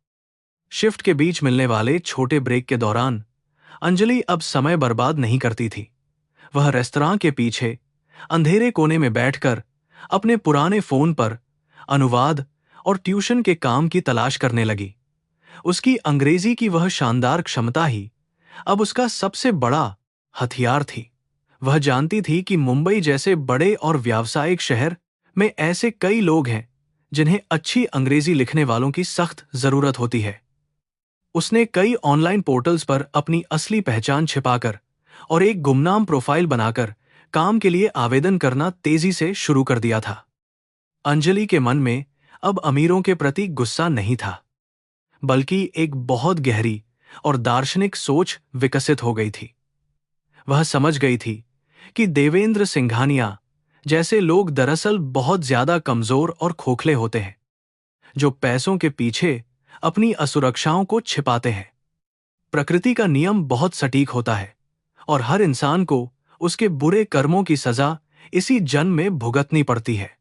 शिफ्ट के बीच मिलने वाले छोटे ब्रेक के दौरान अंजलि अब समय बर्बाद नहीं करती थी। वह रेस्तरां के पीछे अंधेरे कोने में बैठकर अपने पुराने फोन पर अनुवाद और ट्यूशन के काम की तलाश करने लगी। उसकी अंग्रेजी की वह शानदार क्षमता ही अब उसका सबसे बड़ा हथियार थी। वह जानती थी कि मुंबई जैसे बड़े और व्यावसायिक शहर में ऐसे कई लोग हैं जिन्हें अच्छी अंग्रेजी लिखने वालों की सख्त जरूरत होती है। उसने कई ऑनलाइन पोर्टल्स पर अपनी असली पहचान छिपाकर और एक गुमनाम प्रोफाइल बनाकर काम के लिए आवेदन करना तेजी से शुरू कर दिया था। अंजलि के मन में अब अमीरों के प्रति गुस्सा नहीं था, बल्कि एक बहुत गहरी और दार्शनिक सोच विकसित हो गई थी। वह समझ गई थी कि देवेंद्र सिंघानिया जैसे लोग दरअसल बहुत ज्यादा कमजोर और खोखले होते हैं, जो पैसों के पीछे अपनी असुरक्षाओं को छिपाते हैं। प्रकृति का नियम बहुत सटीक होता है और हर इंसान को उसके बुरे कर्मों की सजा इसी जन्म में भुगतनी पड़ती है।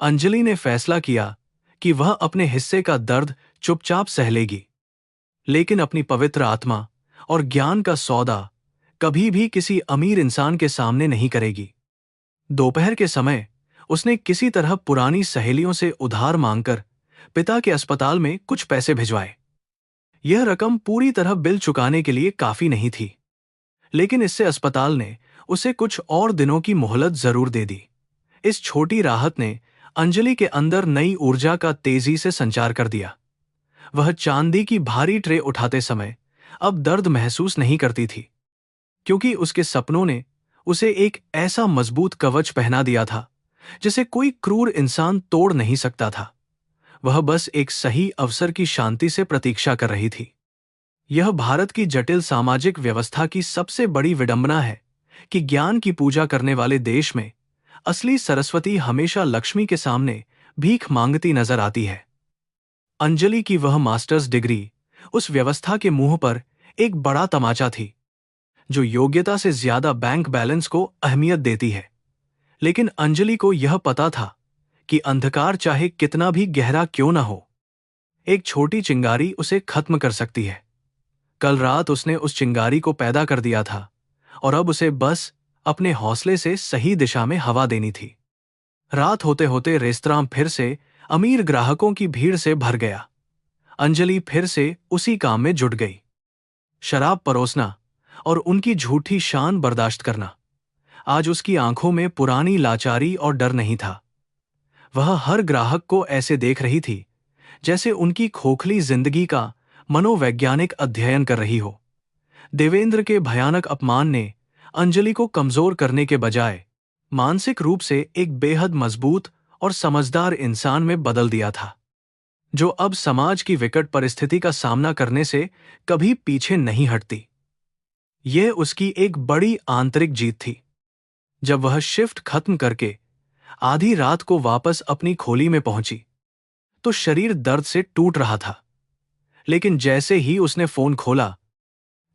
अंजलि ने फैसला किया कि वह अपने हिस्से का दर्द चुपचाप सह लेगी, लेकिन अपनी पवित्र आत्मा और ज्ञान का सौदा कभी भी किसी अमीर इंसान के सामने नहीं करेगी। दोपहर के समय उसने किसी तरह पुरानी सहेलियों से उधार मांगकर पिता के अस्पताल में कुछ पैसे भिजवाए। यह रकम पूरी तरह बिल चुकाने के लिए काफी नहीं थी, लेकिन इससे अस्पताल ने उसे कुछ और दिनों की मोहलत जरूर दे दी। इस छोटी राहत ने अंजलि के अंदर नई ऊर्जा का तेजी से संचार कर दिया। वह चांदी की भारी ट्रे उठाते समय अब दर्द महसूस नहीं करती थी, क्योंकि उसके सपनों ने उसे एक ऐसा मजबूत कवच पहना दिया था जिसे कोई क्रूर इंसान तोड़ नहीं सकता था। वह बस एक सही अवसर की शांति से प्रतीक्षा कर रही थी। यह भारत की जटिल सामाजिक व्यवस्था की सबसे बड़ी विडंबना है कि ज्ञान की पूजा करने वाले देश में असली सरस्वती हमेशा लक्ष्मी के सामने भीख मांगती नजर आती है। अंजलि की वह मास्टर्स डिग्री उस व्यवस्था के मुंह पर एक बड़ा तमाचा थी, जो योग्यता से ज्यादा बैंक बैलेंस को अहमियत देती है। लेकिन अंजलि को यह पता था कि अंधकार चाहे कितना भी गहरा क्यों न हो, एक छोटी चिंगारी उसे खत्म कर सकती है। कल रात उसने उस चिंगारी को पैदा कर दिया था और अब उसे बस अपने हौसले से सही दिशा में हवा देनी थी। रात होते होते रेस्तरां फिर से अमीर ग्राहकों की भीड़ से भर गया। अंजलि फिर से उसी काम में जुट गई, शराब परोसना और उनकी झूठी शान बर्दाश्त करना। आज उसकी आंखों में पुरानी लाचारी और डर नहीं था। वह हर ग्राहक को ऐसे देख रही थी जैसे उनकी खोखली जिंदगी का मनोवैज्ञानिक अध्ययन कर रही हो। देवेंद्र के भयानक अपमान ने अंजलि को कमजोर करने के बजाय मानसिक रूप से एक बेहद मजबूत और समझदार इंसान में बदल दिया था, जो अब समाज की विकट परिस्थिति का सामना करने से कभी पीछे नहीं हटती। यह उसकी एक बड़ी आंतरिक जीत थी। जब वह शिफ्ट खत्म करके आधी रात को वापस अपनी खोली में पहुंची, तो शरीर दर्द से टूट रहा था। लेकिन जैसे ही उसने फोन खोला,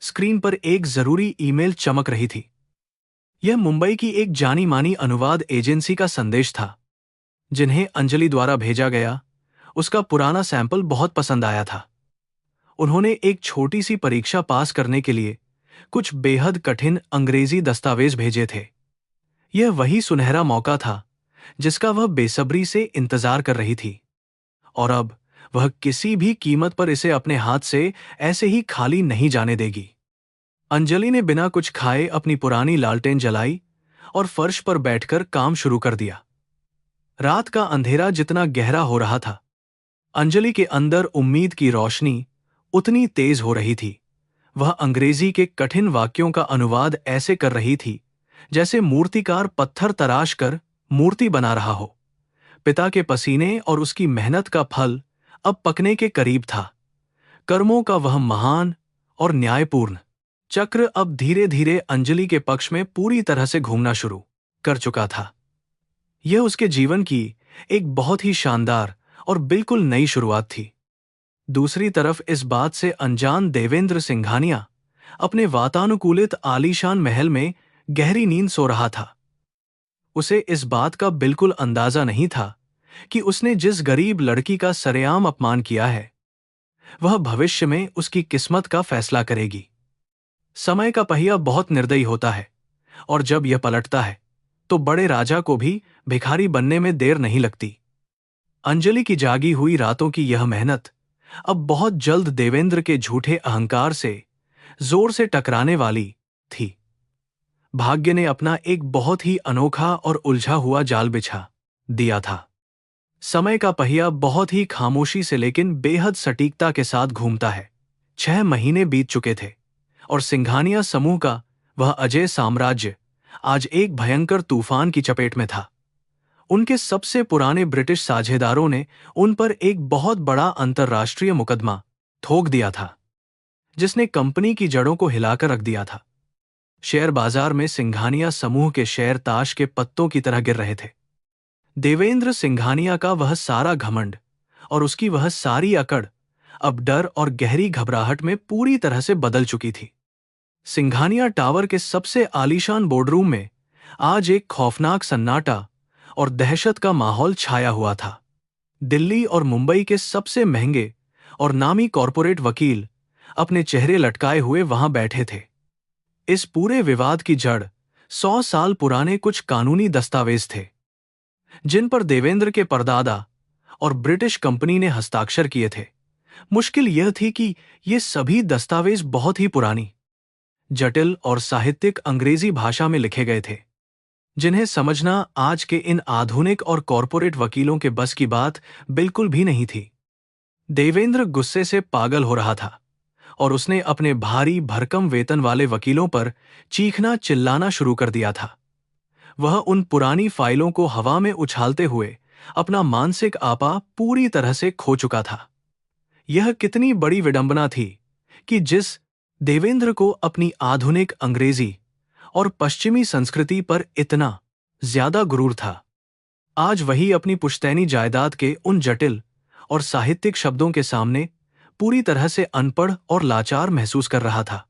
स्क्रीन पर एक जरूरी ईमेल चमक रही थी। यह मुंबई की एक जानी मानी अनुवाद एजेंसी का संदेश था, जिन्हें अंजलि द्वारा भेजा गया। उसका पुराना सैंपल बहुत पसंद आया था। उन्होंने एक छोटी सी परीक्षा पास करने के लिए कुछ बेहद कठिन अंग्रेजी दस्तावेज भेजे थे। यह वही सुनहरा मौका था जिसका वह बेसब्री से इंतजार कर रही थी, और अब वह किसी भी कीमत पर इसे अपने हाथ से ऐसे ही खाली नहीं जाने देगी। अंजलि ने बिना कुछ खाए अपनी पुरानी लालटेन जलाई और फर्श पर बैठकर काम शुरू कर दिया। रात का अंधेरा जितना गहरा हो रहा था, अंजलि के अंदर उम्मीद की रोशनी उतनी तेज हो रही थी। वह अंग्रेजी के कठिन वाक्यों का अनुवाद ऐसे कर रही थी जैसे मूर्तिकार पत्थर तराश कर मूर्ति बना रहा हो। पिता के पसीने और उसकी मेहनत का फल अब पकने के करीब था। कर्मों का वह महान और न्यायपूर्ण चक्र अब धीरे धीरे अंजलि के पक्ष में पूरी तरह से घूमना शुरू कर चुका था। यह उसके जीवन की एक बहुत ही शानदार और बिल्कुल नई शुरुआत थी। दूसरी तरफ इस बात से अनजान देवेंद्र सिंघानिया अपने वातानुकूलित आलीशान महल में गहरी नींद सो रहा था। उसे इस बात का बिल्कुल अंदाजा नहीं था कि उसने जिस गरीब लड़की का सरेआम अपमान किया है, वह भविष्य में उसकी किस्मत का फैसला करेगी। समय का पहिया बहुत निर्दयी होता है, और जब यह पलटता है तो बड़े राजा को भी भिखारी बनने में देर नहीं लगती। अंजलि की जागी हुई रातों की यह मेहनत अब बहुत जल्द देवेंद्र के झूठे अहंकार से जोर से टकराने वाली थी। भाग्य ने अपना एक बहुत ही अनोखा और उलझा हुआ जाल बिछा दिया था। समय का पहिया बहुत ही खामोशी से लेकिन बेहद सटीकता के साथ घूमता है। 6 महीने बीत चुके थे और सिंघानिया समूह का वह अजय साम्राज्य आज एक भयंकर तूफान की चपेट में था। उनके सबसे पुराने ब्रिटिश साझेदारों ने उन पर एक बहुत बड़ा अंतर्राष्ट्रीय मुकदमा थोक दिया था, जिसने कंपनी की जड़ों को हिलाकर रख दिया था। शेयर बाजार में सिंघानिया समूह के शेयर ताश के पत्तों की तरह गिर रहे थे। देवेंद्र सिंघानिया का वह सारा घमंड और उसकी वह सारी अकड़ अब डर और गहरी घबराहट में पूरी तरह से बदल चुकी थी। सिंघानिया टावर के सबसे आलीशान बोर्डरूम में आज एक खौफनाक सन्नाटा और दहशत का माहौल छाया हुआ था। दिल्ली और मुंबई के सबसे महंगे और नामी कॉरपोरेट वकील अपने चेहरे लटकाए हुए वहां बैठे थे। इस पूरे विवाद की जड़ 100 साल पुराने कुछ कानूनी दस्तावेज थे, जिन पर देवेंद्र के परदादा और ब्रिटिश कंपनी ने हस्ताक्षर किए थे। मुश्किल यह थी कि ये सभी दस्तावेज बहुत ही पुरानी, जटिल और साहित्यिक अंग्रेजी भाषा में लिखे गए थे, जिन्हें समझना आज के इन आधुनिक और कॉरपोरेट वकीलों के बस की बात बिल्कुल भी नहीं थी। देवेंद्र गुस्से से पागल हो रहा था और उसने अपने भारी भरकम वेतन वाले वकीलों पर चीखना चिल्लाना शुरू कर दिया था। वह उन पुरानी फाइलों को हवा में उछालते हुए अपना मानसिक आपा पूरी तरह से खो चुका था। यह कितनी बड़ी विडंबना थी कि जिस देवेंद्र को अपनी आधुनिक अंग्रेजी और पश्चिमी संस्कृति पर इतना ज्यादा गुरूर था, आज वही अपनी पुश्तैनी जायदाद के उन जटिल और साहित्यिक शब्दों के सामने पूरी तरह से अनपढ़ और लाचार महसूस कर रहा था।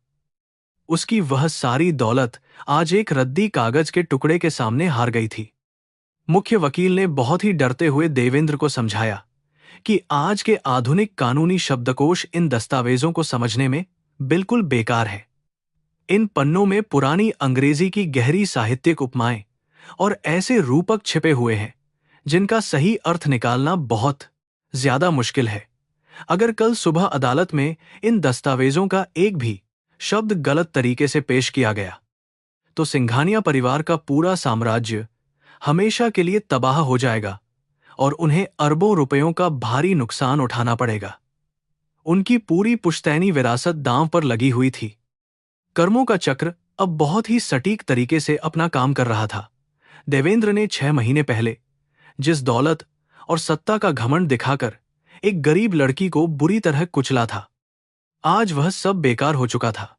उसकी वह सारी दौलत आज एक रद्दी कागज के टुकड़े के सामने हार गई थी। मुख्य वकील ने बहुत ही डरते हुए देवेंद्र को समझाया कि आज के आधुनिक कानूनी शब्दकोश इन दस्तावेजों को समझने में बिल्कुल बेकार है। इन पन्नों में पुरानी अंग्रेजी की गहरी साहित्यिक उपमाएं और ऐसे रूपक छिपे हुए हैं जिनका सही अर्थ निकालना बहुत ज्यादा मुश्किल है। अगर कल सुबह अदालत में इन दस्तावेजों का एक भी शब्द गलत तरीके से पेश किया गया तो सिंघानिया परिवार का पूरा साम्राज्य हमेशा के लिए तबाह हो जाएगा और उन्हें अरबों रुपयों का भारी नुकसान उठाना पड़ेगा। उनकी पूरी पुश्तैनी विरासत दांव पर लगी हुई थी। कर्मों का चक्र अब बहुत ही सटीक तरीके से अपना काम कर रहा था। देवेंद्र ने 6 महीने पहले जिस दौलत और सत्ता का घमंड दिखाकर एक गरीब लड़की को बुरी तरह कुचला था, आज वह सब बेकार हो चुका था।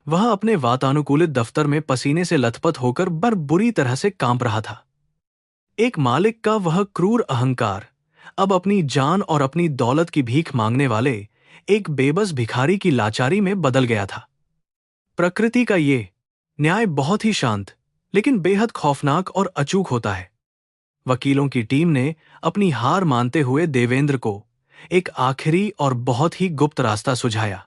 वह अपने वातानुकूलित दफ्तर में पसीने से लथपथ होकर बुरी तरह से कांप रहा था। एक मालिक का वह क्रूर अहंकार अब अपनी जान और अपनी दौलत की भीख मांगने वाले एक बेबस भिखारी की लाचारी में बदल गया था। प्रकृति का ये न्याय बहुत ही शांत लेकिन बेहद खौफनाक और अचूक होता है। वकीलों की टीम ने अपनी हार मानते हुए देवेंद्र को एक आखिरी और बहुत ही गुप्त रास्ता सुझाया।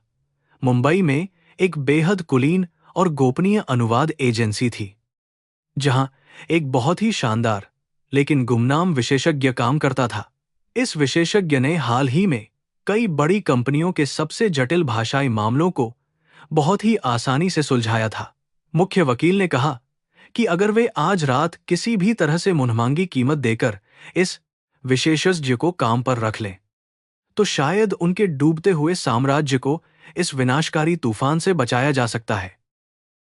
मुंबई में एक बेहद कुलीन और गोपनीय अनुवाद एजेंसी थी, जहां एक बहुत ही शानदार लेकिन गुमनाम विशेषज्ञ काम करता था। इस विशेषज्ञ ने हाल ही में कई बड़ी कंपनियों के सबसे जटिल भाषाई मामलों को बहुत ही आसानी से सुलझाया था। मुख्य वकील ने कहा कि अगर वे आज रात किसी भी तरह से मुनहमांगी कीमत देकर इस विशेषज्ञ को काम पर रख लें, तो शायद उनके डूबते हुए साम्राज्य को इस विनाशकारी तूफान से बचाया जा सकता है।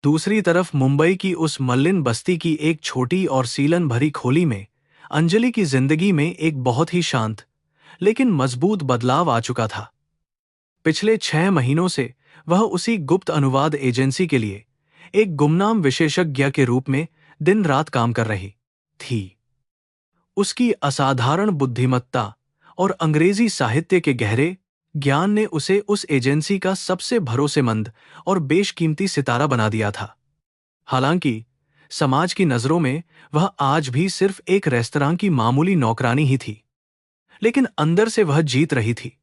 दूसरी तरफ मुंबई की उस मल्लिन बस्ती की एक छोटी और सीलन भरी खोली में अंजलि की जिंदगी में एक बहुत ही शांत लेकिन मजबूत बदलाव आ चुका था। पिछले 6 महीनों से वह उसी गुप्त अनुवाद एजेंसी के लिए एक गुमनाम विशेषज्ञ के रूप में दिन रात काम कर रही थी। उसकी असाधारण बुद्धिमत्ता और अंग्रेजी साहित्य के गहरे ज्ञान ने उसे उस एजेंसी का सबसे भरोसेमंद और बेशकीमती सितारा बना दिया था। हालांकि समाज की नजरों में वह आज भी सिर्फ एक रेस्तरां की मामूली नौकरानी ही थी, लेकिन अंदर से वह जीत रही थी।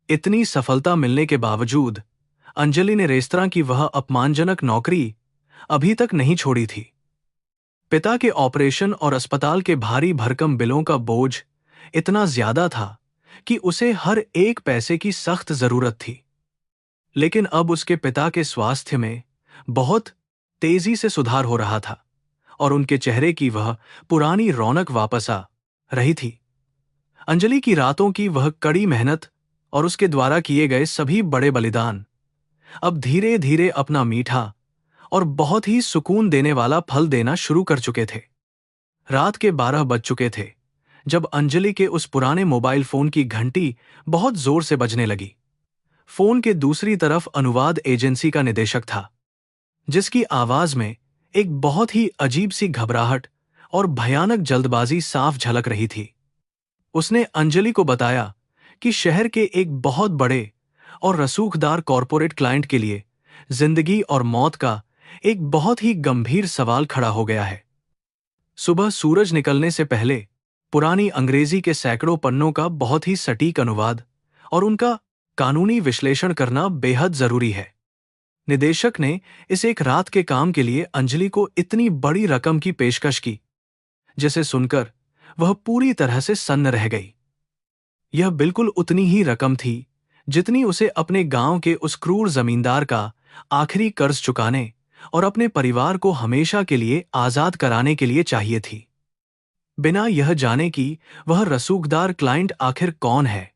इतनी सफलता मिलने के बावजूद अंजलि ने रेस्तरां की वह अपमानजनक नौकरी अभी तक नहीं छोड़ी थी। पिता के ऑपरेशन और अस्पताल के भारी भरकम बिलों का बोझ इतना ज्यादा था कि उसे हर एक पैसे की सख्त जरूरत थी। लेकिन अब उसके पिता के स्वास्थ्य में बहुत तेजी से सुधार हो रहा था और उनके चेहरे की वह पुरानी रौनक वापस आ रही थी। अंजलि की रातों की वह कड़ी मेहनत और उसके द्वारा किए गए सभी बड़े बलिदान अब धीरे धीरे अपना मीठा और बहुत ही सुकून देने वाला फल देना शुरू कर चुके थे। रात के 12 बज चुके थे जब अंजलि के उस पुराने मोबाइल फोन की घंटी बहुत जोर से बजने लगी। फोन के दूसरी तरफ अनुवाद एजेंसी का निदेशक था, जिसकी आवाज में एक बहुत ही अजीब सी घबराहट और भयानक जल्दबाजी साफ झलक रही थी। उसने अंजलि को बताया कि शहर के एक बहुत बड़े और रसूखदार कॉरपोरेट क्लाइंट के लिए जिंदगी और मौत का एक बहुत ही गंभीर सवाल खड़ा हो गया है। सुबह सूरज निकलने से पहले पुरानी अंग्रेजी के सैकड़ों पन्नों का बहुत ही सटीक अनुवाद और उनका कानूनी विश्लेषण करना बेहद जरूरी है। निदेशक ने इस एक रात के काम के लिए अंजलि को इतनी बड़ी रकम की पेशकश की, जिसे सुनकर वह पूरी तरह से सन्न रह गई। यह बिल्कुल उतनी ही रकम थी जितनी उसे अपने गांव के उस क्रूर जमींदार का आखिरी कर्ज चुकाने और अपने परिवार को हमेशा के लिए आजाद कराने के लिए चाहिए थी। बिना यह जाने कि वह रसूखदार क्लाइंट आखिर कौन है,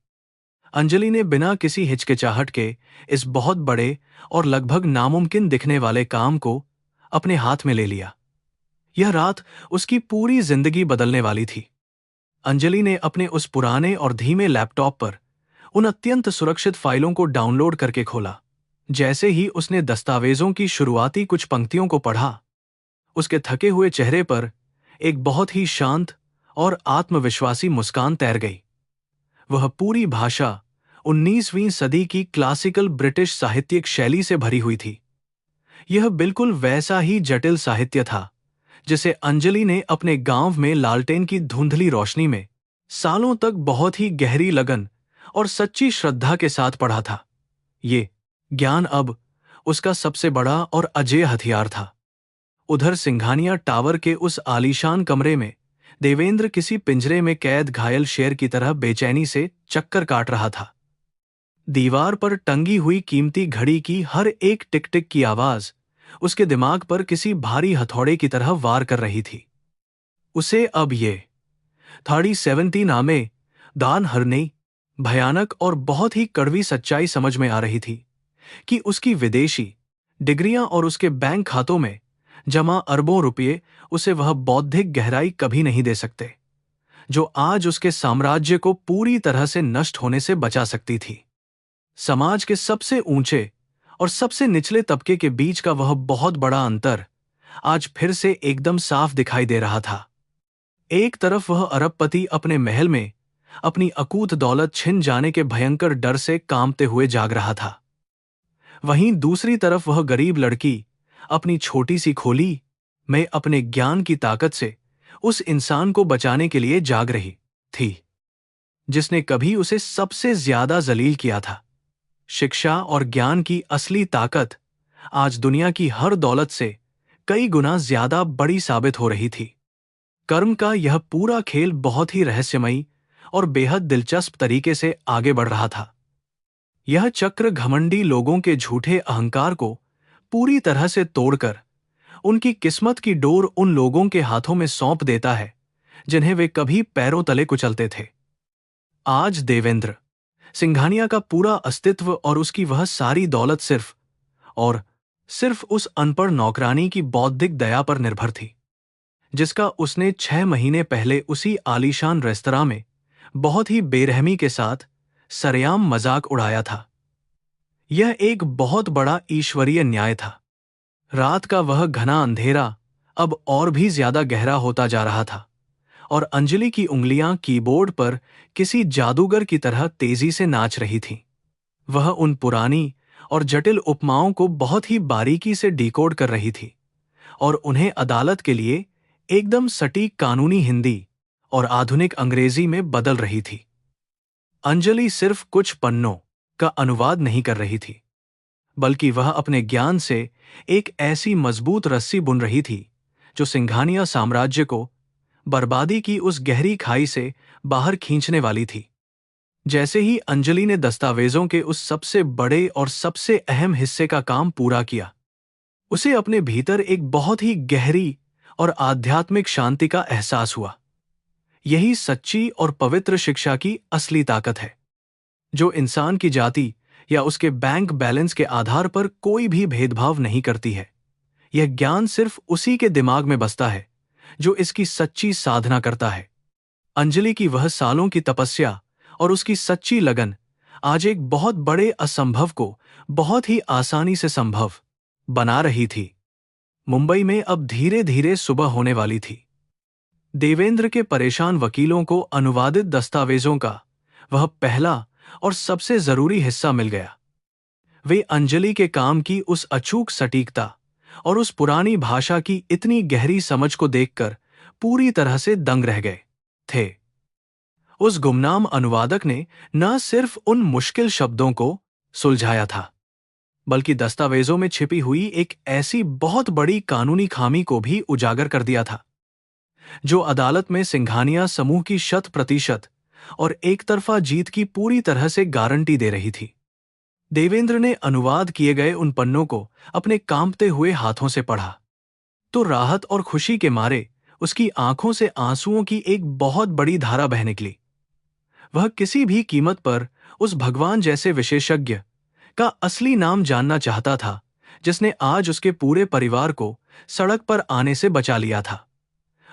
अंजलि ने बिना किसी हिचकिचाहट के इस बहुत बड़े और लगभग नामुमकिन दिखने वाले काम को अपने हाथ में ले लिया। यह रात उसकी पूरी जिंदगी बदलने वाली थी। अंजलि ने अपने उस पुराने और धीमे लैपटॉप पर उन अत्यंत सुरक्षित फाइलों को डाउनलोड करके खोला। जैसे ही उसने दस्तावेजों की शुरुआती कुछ पंक्तियों को पढ़ा, उसके थके हुए चेहरे पर एक बहुत ही शांत और आत्मविश्वासी मुस्कान तैर गई। वह पूरी भाषा 19वीं सदी की क्लासिकल ब्रिटिश साहित्यिक शैली से भरी हुई थी। यह बिल्कुल वैसा ही जटिल साहित्य था जिसे अंजलि ने अपने गांव में लालटेन की धुंधली रोशनी में सालों तक बहुत ही गहरी लगन और सच्ची श्रद्धा के साथ पढ़ा था। ये ज्ञान अब उसका सबसे बड़ा और अजेय हथियार था। उधर सिंघानिया टावर के उस आलीशान कमरे में देवेंद्र किसी पिंजरे में कैद घायल शेर की तरह बेचैनी से चक्कर काट रहा था। दीवार पर टंगी हुई कीमती घड़ी की हर एक टिक टिक की आवाज उसके दिमाग पर किसी भारी हथौड़े की तरह वार कर रही थी। उसे अब ये 3070 नामे दान हरने भयानक और बहुत ही कड़वी सच्चाई समझ में आ रही थी कि उसकी विदेशी डिग्रियां और उसके बैंक खातों में जमा अरबों रुपये उसे वह बौद्धिक गहराई कभी नहीं दे सकते, जो आज उसके साम्राज्य को पूरी तरह से नष्ट होने से बचा सकती थी। समाज के सबसे ऊंचे और सबसे निचले तबके के बीच का वह बहुत बड़ा अंतर आज फिर से एकदम साफ दिखाई दे रहा था। एक तरफ वह अरबपति अपने महल में अपनी अकूत दौलत छिन जाने के भयंकर डर से कांपते हुए जाग रहा था, वहीं दूसरी तरफ वह गरीब लड़की अपनी छोटी सी खोली में अपने ज्ञान की ताकत से उस इंसान को बचाने के लिए जाग रही थी जिसने कभी उसे सबसे ज्यादा जलील किया था। शिक्षा और ज्ञान की असली ताकत आज दुनिया की हर दौलत से कई गुना ज्यादा बड़ी साबित हो रही थी। कर्म का यह पूरा खेल बहुत ही रहस्यमयी और बेहद दिलचस्प तरीके से आगे बढ़ रहा था। यह चक्र घमंडी लोगों के झूठे अहंकार को पूरी तरह से तोड़कर उनकी किस्मत की डोर उन लोगों के हाथों में सौंप देता है जिन्हें वे कभी पैरों तले कुचलते थे। आज देवेंद्र सिंघानिया का पूरा अस्तित्व और उसकी वह सारी दौलत सिर्फ उस अनपढ़ नौकरानी की बौद्धिक दया पर निर्भर थी, जिसका उसने 6 महीने पहले उसी आलीशान रेस्तरां में बहुत ही बेरहमी के साथ सरेआम मजाक उड़ाया था। यह एक बहुत बड़ा ईश्वरीय न्याय था। रात का वह घना अंधेरा अब और भी ज्यादा गहरा होता जा रहा था और अंजलि की उंगलियां कीबोर्ड पर किसी जादूगर की तरह तेजी से नाच रही थीं। वह उन पुरानी और जटिल उपमाओं को बहुत ही बारीकी से डिकोड कर रही थी और उन्हें अदालत के लिए एकदम सटीक कानूनी हिंदी और आधुनिक अंग्रेजी में बदल रही थी। अंजलि सिर्फ कुछ पन्नों का अनुवाद नहीं कर रही थी, बल्कि वह अपने ज्ञान से एक ऐसी मजबूत रस्सी बुन रही थी जो सिंघानिया साम्राज्य को बर्बादी की उस गहरी खाई से बाहर खींचने वाली थी। जैसे ही अंजलि ने दस्तावेजों के उस सबसे बड़े और सबसे अहम हिस्से का काम पूरा किया, उसे अपने भीतर एक बहुत ही गहरी और आध्यात्मिक शांति का एहसास हुआ। यही सच्ची और पवित्र शिक्षा की असली ताकत है, जो इंसान की जाति या उसके बैंक बैलेंस के आधार पर कोई भी भेदभाव नहीं करती है। यह ज्ञान सिर्फ उसी के दिमाग में बसता है जो इसकी सच्ची साधना करता है। अंजलि की वह सालों की तपस्या और उसकी सच्ची लगन आज एक बहुत बड़े असंभव को बहुत ही आसानी से संभव बना रही थी। मुंबई में अब धीरे धीरे सुबह होने वाली थी। देवेंद्र के परेशान वकीलों को अनुवादित दस्तावेजों का वह पहला और सबसे जरूरी हिस्सा मिल गया। वे अंजलि के काम की उस अचूक सटीकता और उस पुरानी भाषा की इतनी गहरी समझ को देखकर पूरी तरह से दंग रह गए थे। उस गुमनाम अनुवादक ने न सिर्फ उन मुश्किल शब्दों को सुलझाया था, बल्कि दस्तावेजों में छिपी हुई एक ऐसी बहुत बड़ी कानूनी खामी को भी उजागर कर दिया था, जो अदालत में सिंघानिया समूह की 100% और एक तरफा जीत की पूरी तरह से गारंटी दे रही थी। देवेंद्र ने अनुवाद किए गए उन पन्नों को अपने कांपते हुए हाथों से पढ़ा तो राहत और खुशी के मारे उसकी आंखों से आंसुओं की एक बहुत बड़ी धारा बह निकली। वह किसी भी कीमत पर उस भगवान जैसे विशेषज्ञ का असली नाम जानना चाहता था, जिसने आज उसके पूरे परिवार को सड़क पर आने से बचा लिया था।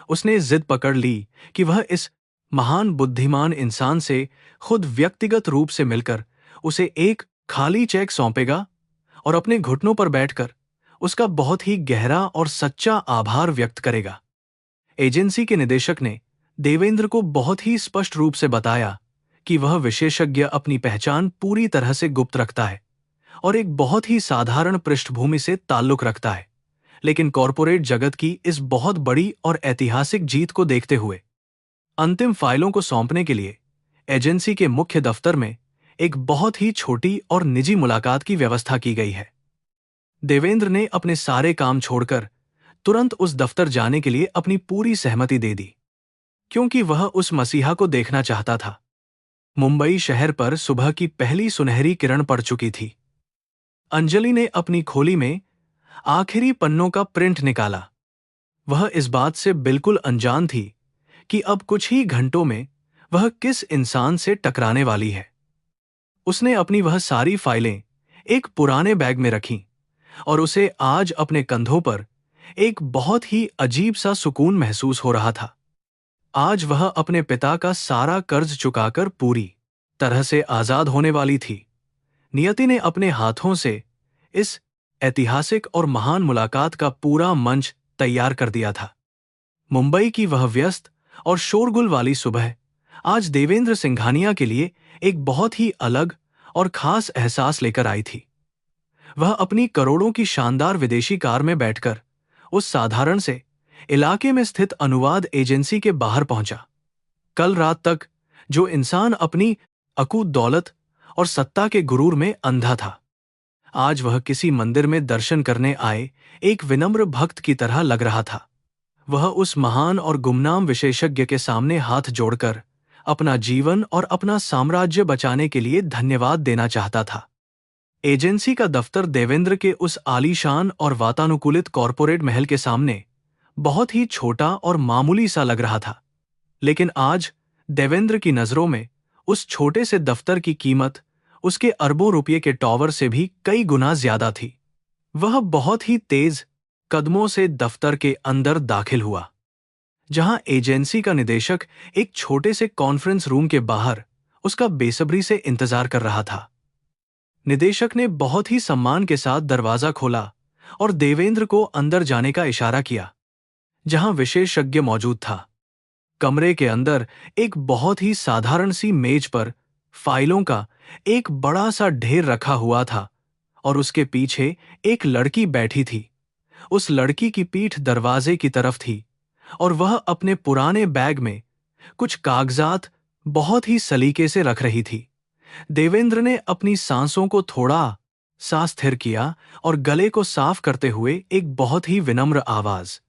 उसने जिद पकड़ ली कि वह इस महान बुद्धिमान इंसान से खुद व्यक्तिगत रूप से मिलकर उसे एक खाली चेक सौंपेगा और अपने घुटनों पर बैठकर उसका बहुत ही गहरा और सच्चा आभार व्यक्त करेगा। एजेंसी के निदेशक ने देवेंद्र को बहुत ही स्पष्ट रूप से बताया कि वह विशेषज्ञ अपनी पहचान पूरी तरह से गुप्त रखता है और एक बहुत ही साधारण पृष्ठभूमि से ताल्लुक रखता है, लेकिन कॉरपोरेट जगत की इस बहुत बड़ी और ऐतिहासिक जीत को देखते हुए अंतिम फाइलों को सौंपने के लिए एजेंसी के मुख्य दफ्तर में एक बहुत ही छोटी और निजी मुलाकात की व्यवस्था की गई है। देवेंद्र ने अपने सारे काम छोड़कर तुरंत उस दफ्तर जाने के लिए अपनी पूरी सहमति दे दी, क्योंकि वह उस मसीहा को देखना चाहता था। मुंबई शहर पर सुबह की पहली सुनहरी किरण पड़ चुकी थी। अंजलि ने अपनी खोली में आखिरी पन्नों का प्रिंट निकाला। वह इस बात से बिल्कुल अनजान थी कि अब कुछ ही घंटों में वह किस इंसान से टकराने वाली है। उसने अपनी वह सारी फाइलें एक पुराने बैग में रखीं और उसे आज अपने कंधों पर एक बहुत ही अजीब सा सुकून महसूस हो रहा था। आज वह अपने पिता का सारा कर्ज चुकाकर पूरी तरह से आजाद होने वाली थी। नियति ने अपने हाथों से इस ऐतिहासिक और महान मुलाकात का पूरा मंच तैयार कर दिया था। मुंबई की वह व्यस्त और शोरगुल वाली सुबह आज देवेंद्र सिंघानिया के लिए एक बहुत ही अलग और खास एहसास लेकर आई थी। वह अपनी करोड़ों की शानदार विदेशी कार में बैठकर उस साधारण से इलाके में स्थित अनुवाद एजेंसी के बाहर पहुंचा। कल रात तक जो इंसान अपनी अकूत दौलत और सत्ता के गुरूर में अंधा था, आज वह किसी मंदिर में दर्शन करने आए एक विनम्र भक्त की तरह लग रहा था। वह उस महान और गुमनाम विशेषज्ञ के सामने हाथ जोड़कर अपना जीवन और अपना साम्राज्य बचाने के लिए धन्यवाद देना चाहता था। एजेंसी का दफ्तर देवेंद्र के उस आलीशान और वातानुकूलित कॉरपोरेट महल के सामने बहुत ही छोटा और मामूली सा लग रहा था, लेकिन आज देवेंद्र की नजरों में उस छोटे से दफ्तर की कीमत उसके अरबों रुपये के टॉवर से भी कई गुना ज्यादा थी। वह बहुत ही तेज कदमों से दफ्तर के अंदर दाखिल हुआ, जहां एजेंसी का निदेशक एक छोटे से कॉन्फ्रेंस रूम के बाहर उसका बेसब्री से इंतजार कर रहा था। निदेशक ने बहुत ही सम्मान के साथ दरवाजा खोला और देवेंद्र को अंदर जाने का इशारा किया, जहां विशेषज्ञ मौजूद था। कमरे के अंदर एक बहुत ही साधारण सी मेज पर फाइलों का एक बड़ा सा ढेर रखा हुआ था और उसके पीछे एक लड़की बैठी थी। उस लड़की की पीठ दरवाजे की तरफ थी और वह अपने पुराने बैग में कुछ कागजात बहुत ही सलीके से रख रही थी। देवेंद्र ने अपनी सांसों को थोड़ा सा स्थिर किया और गले को साफ करते हुए एक बहुत ही विनम्र आवाज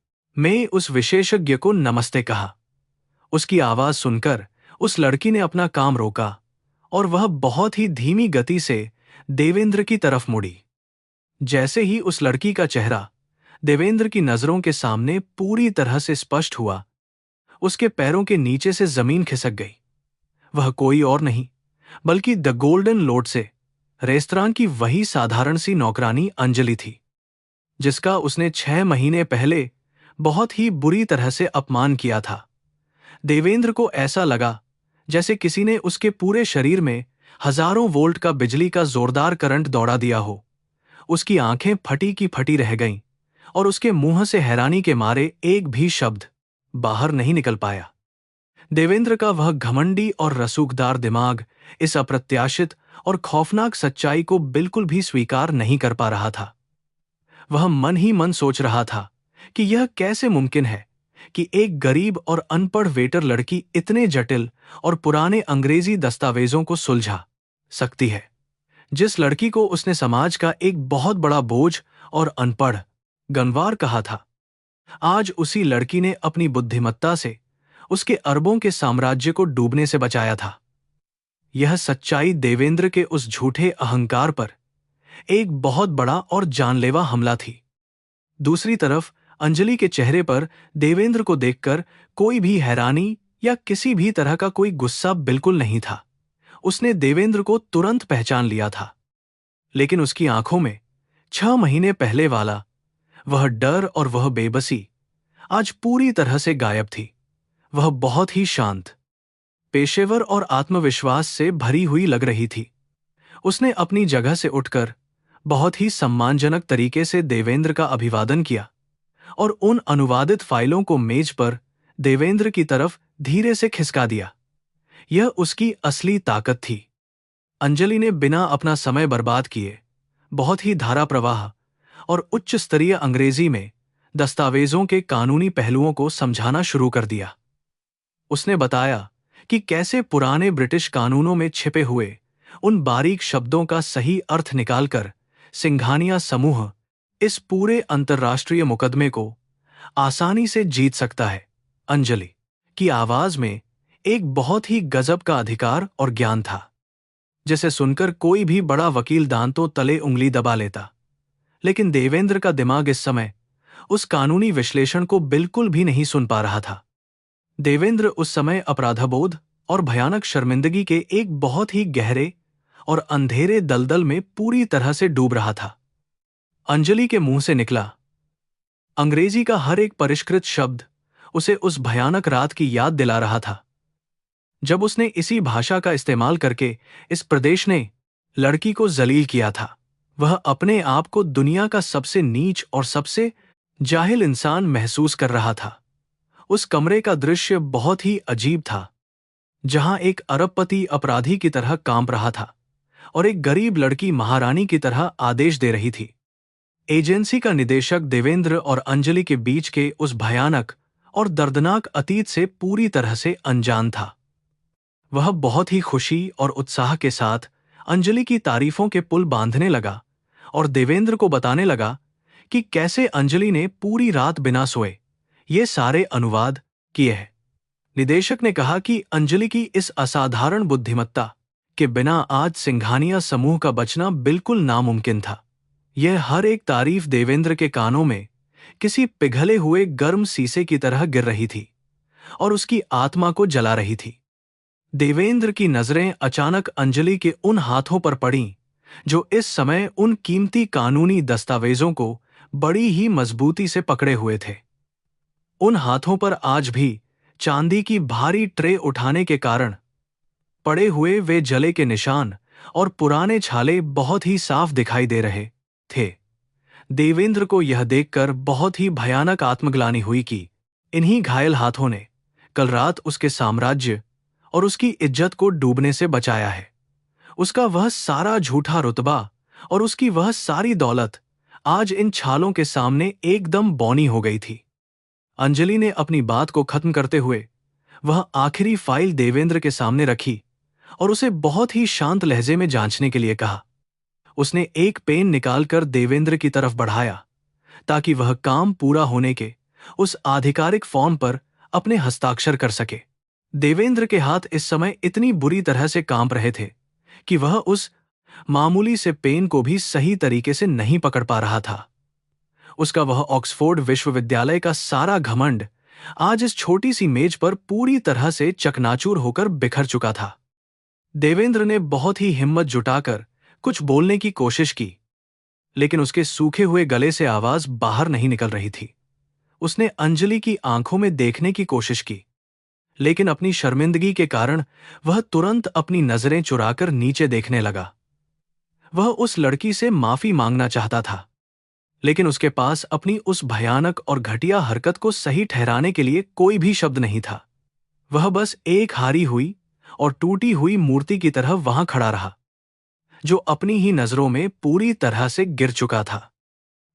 मैं उस विशेषज्ञ को नमस्ते कहा। उसकी आवाज सुनकर उस लड़की ने अपना काम रोका और वह बहुत ही धीमी गति से देवेंद्र की तरफ मुड़ी। जैसे ही उस लड़की का चेहरा देवेंद्र की नजरों के सामने पूरी तरह से स्पष्ट हुआ, उसके पैरों के नीचे से जमीन खिसक गई। वह कोई और नहीं बल्कि द गोल्डन लोट से रेस्तरां की वही साधारण सी नौकरानी अंजलि थी, जिसका उसने 6 महीने पहले बहुत ही बुरी तरह से अपमान किया था। देवेंद्र को ऐसा लगा जैसे किसी ने उसके पूरे शरीर में हजारों वोल्ट का बिजली का जोरदार करंट दौड़ा दिया हो। उसकी आंखें फटी की फटी रह गईं और उसके मुंह से हैरानी के मारे एक भी शब्द बाहर नहीं निकल पाया। देवेंद्र का वह घमंडी और रसूखदार दिमाग इस अप्रत्याशित और खौफनाक सच्चाई को बिल्कुल भी स्वीकार नहीं कर पा रहा था। वह मन ही मन सोच रहा था कि यह कैसे मुमकिन है कि एक गरीब और अनपढ़ वेटर लड़की इतने जटिल और पुराने अंग्रेजी दस्तावेजों को सुलझा सकती है। जिस लड़की को उसने समाज का एक बहुत बड़ा बोझ और अनपढ़ गंवार कहा था, आज उसी लड़की ने अपनी बुद्धिमत्ता से उसके अरबों के साम्राज्य को डूबने से बचाया था। यह सच्चाई देवेंद्र के उस झूठे अहंकार पर एक बहुत बड़ा और जानलेवा हमला थी। दूसरी तरफ अंजलि के चेहरे पर देवेंद्र को देखकर कोई भी हैरानी या किसी भी तरह का कोई गुस्सा बिल्कुल नहीं था। उसने देवेंद्र को तुरंत पहचान लिया था, लेकिन उसकी आंखों में 6 महीने पहले वाला वह डर और वह बेबसी आज पूरी तरह से गायब थी। वह बहुत ही शांत, पेशेवर और आत्मविश्वास से भरी हुई लग रही थी। उसने अपनी जगह से उठकर बहुत ही सम्मानजनक तरीके से देवेंद्र का अभिवादन किया और उन अनुवादित फाइलों को मेज पर देवेंद्र की तरफ धीरे से खिसका दिया। यह उसकी असली ताकत थी। अंजलि ने बिना अपना समय बर्बाद किए बहुत ही धारा प्रवाह और उच्च स्तरीय अंग्रेजी में दस्तावेजों के कानूनी पहलुओं को समझाना शुरू कर दिया। उसने बताया कि कैसे पुराने ब्रिटिश कानूनों में छिपे हुए उन बारीक शब्दों का सही अर्थ निकालकर सिंघानिया समूह इस पूरे अंतर्राष्ट्रीय मुकदमे को आसानी से जीत सकता है। अंजलि की आवाज में एक बहुत ही गजब का अधिकार और ज्ञान था, जिसे सुनकर कोई भी बड़ा वकील दांतों तले उंगली दबा लेता। लेकिन देवेंद्र का दिमाग इस समय उस कानूनी विश्लेषण को बिल्कुल भी नहीं सुन पा रहा था। देवेंद्र उस समय अपराधबोध और भयानक शर्मिंदगी के एक बहुत ही गहरे और अंधेरे दलदल में पूरी तरह से डूब रहा था। अंजलि के मुंह से निकला अंग्रेजी का हर एक परिष्कृत शब्द उसे उस भयानक रात की याद दिला रहा था, जब उसने इसी भाषा का इस्तेमाल करके इस प्रदेश ने लड़की को जलील किया था। वह अपने आप को दुनिया का सबसे नीच और सबसे जाहिल इंसान महसूस कर रहा था। उस कमरे का दृश्य बहुत ही अजीब था, जहां एक अरबपति अपराधी की तरह कांप रहा था और एक गरीब लड़की महारानी की तरह आदेश दे रही थी। एजेंसी का निदेशक देवेंद्र और अंजलि के बीच के उस भयानक और दर्दनाक अतीत से पूरी तरह से अनजान था। वह बहुत ही खुशी और उत्साह के साथ अंजलि की तारीफों के पुल बांधने लगा और देवेंद्र को बताने लगा कि कैसे अंजलि ने पूरी रात बिना सोए ये सारे अनुवाद किए हैं। निदेशक ने कहा कि अंजलि की इस असाधारण बुद्धिमत्ता के बिना आज सिंघानिया समूह का बचना बिल्कुल नामुमकिन था। यह हर एक तारीफ देवेंद्र के कानों में किसी पिघले हुए गर्म शीशे की तरह गिर रही थी और उसकी आत्मा को जला रही थी। देवेंद्र की नजरें अचानक अंजलि के उन हाथों पर पड़ीं जो इस समय उन कीमती कानूनी दस्तावेजों को बड़ी ही मजबूती से पकड़े हुए थे। उन हाथों पर आज भी चांदी की भारी ट्रे उठाने के कारण पड़े हुए वे जले के निशान और पुराने छाले बहुत ही साफ दिखाई दे रहे थे। देवेंद्र को यह देखकर बहुत ही भयानक आत्मग्लानि हुई कि इन्हीं घायल हाथों ने कल रात उसके साम्राज्य और उसकी इज्जत को डूबने से बचाया है। उसका वह सारा झूठा रुतबा और उसकी वह सारी दौलत आज इन छालों के सामने एकदम बौनी हो गई थी। अंजलि ने अपनी बात को खत्म करते हुए वह आखिरी फाइल देवेंद्र के सामने रखी और उसे बहुत ही शांत लहजे में जांचने के लिए कहा। उसने एक पेन निकालकर देवेंद्र की तरफ बढ़ाया ताकि वह काम पूरा होने के उस आधिकारिक फॉर्म पर अपने हस्ताक्षर कर सके। देवेंद्र के हाथ इस समय इतनी बुरी तरह से कांप रहे थे कि वह उस मामूली से पेन को भी सही तरीके से नहीं पकड़ पा रहा था। उसका वह ऑक्सफोर्ड विश्वविद्यालय का सारा घमंड आज इस छोटी सी मेज पर पूरी तरह से चकनाचूर होकर बिखर चुका था। देवेंद्र ने बहुत ही हिम्मत जुटाकर कुछ बोलने की कोशिश की, लेकिन उसके सूखे हुए गले से आवाज बाहर नहीं निकल रही थी। उसने अंजलि की आंखों में देखने की कोशिश की, लेकिन अपनी शर्मिंदगी के कारण वह तुरंत अपनी नजरें चुराकर नीचे देखने लगा। वह उस लड़की से माफी मांगना चाहता था, लेकिन उसके पास अपनी उस भयानक और घटिया हरकत को सही ठहराने के लिए कोई भी शब्द नहीं था। वह बस एक हारी हुई और टूटी हुई मूर्ति की तरह वहां खड़ा रहा, जो अपनी ही नजरों में पूरी तरह से गिर चुका था।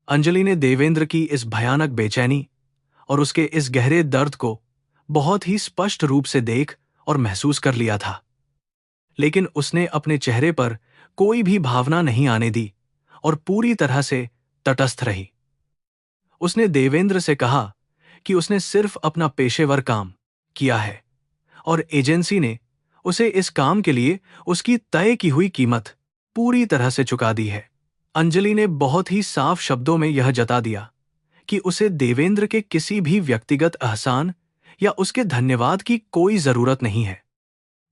अंजलि ने देवेंद्र की इस भयानक बेचैनी और उसके इस गहरे दर्द को बहुत ही स्पष्ट रूप से देख और महसूस कर लिया था, लेकिन उसने अपने चेहरे पर कोई भी भावना नहीं आने दी और पूरी तरह से तटस्थ रही। उसने देवेंद्र से कहा कि उसने सिर्फ अपना पेशेवर काम किया है और एजेंसी ने उसे इस काम के लिए उसकी तय की हुई कीमत पूरी तरह से चुका दी है। अंजलि ने बहुत ही साफ शब्दों में यह जता दिया कि उसे देवेंद्र के किसी भी व्यक्तिगत एहसान या उसके धन्यवाद की कोई जरूरत नहीं है।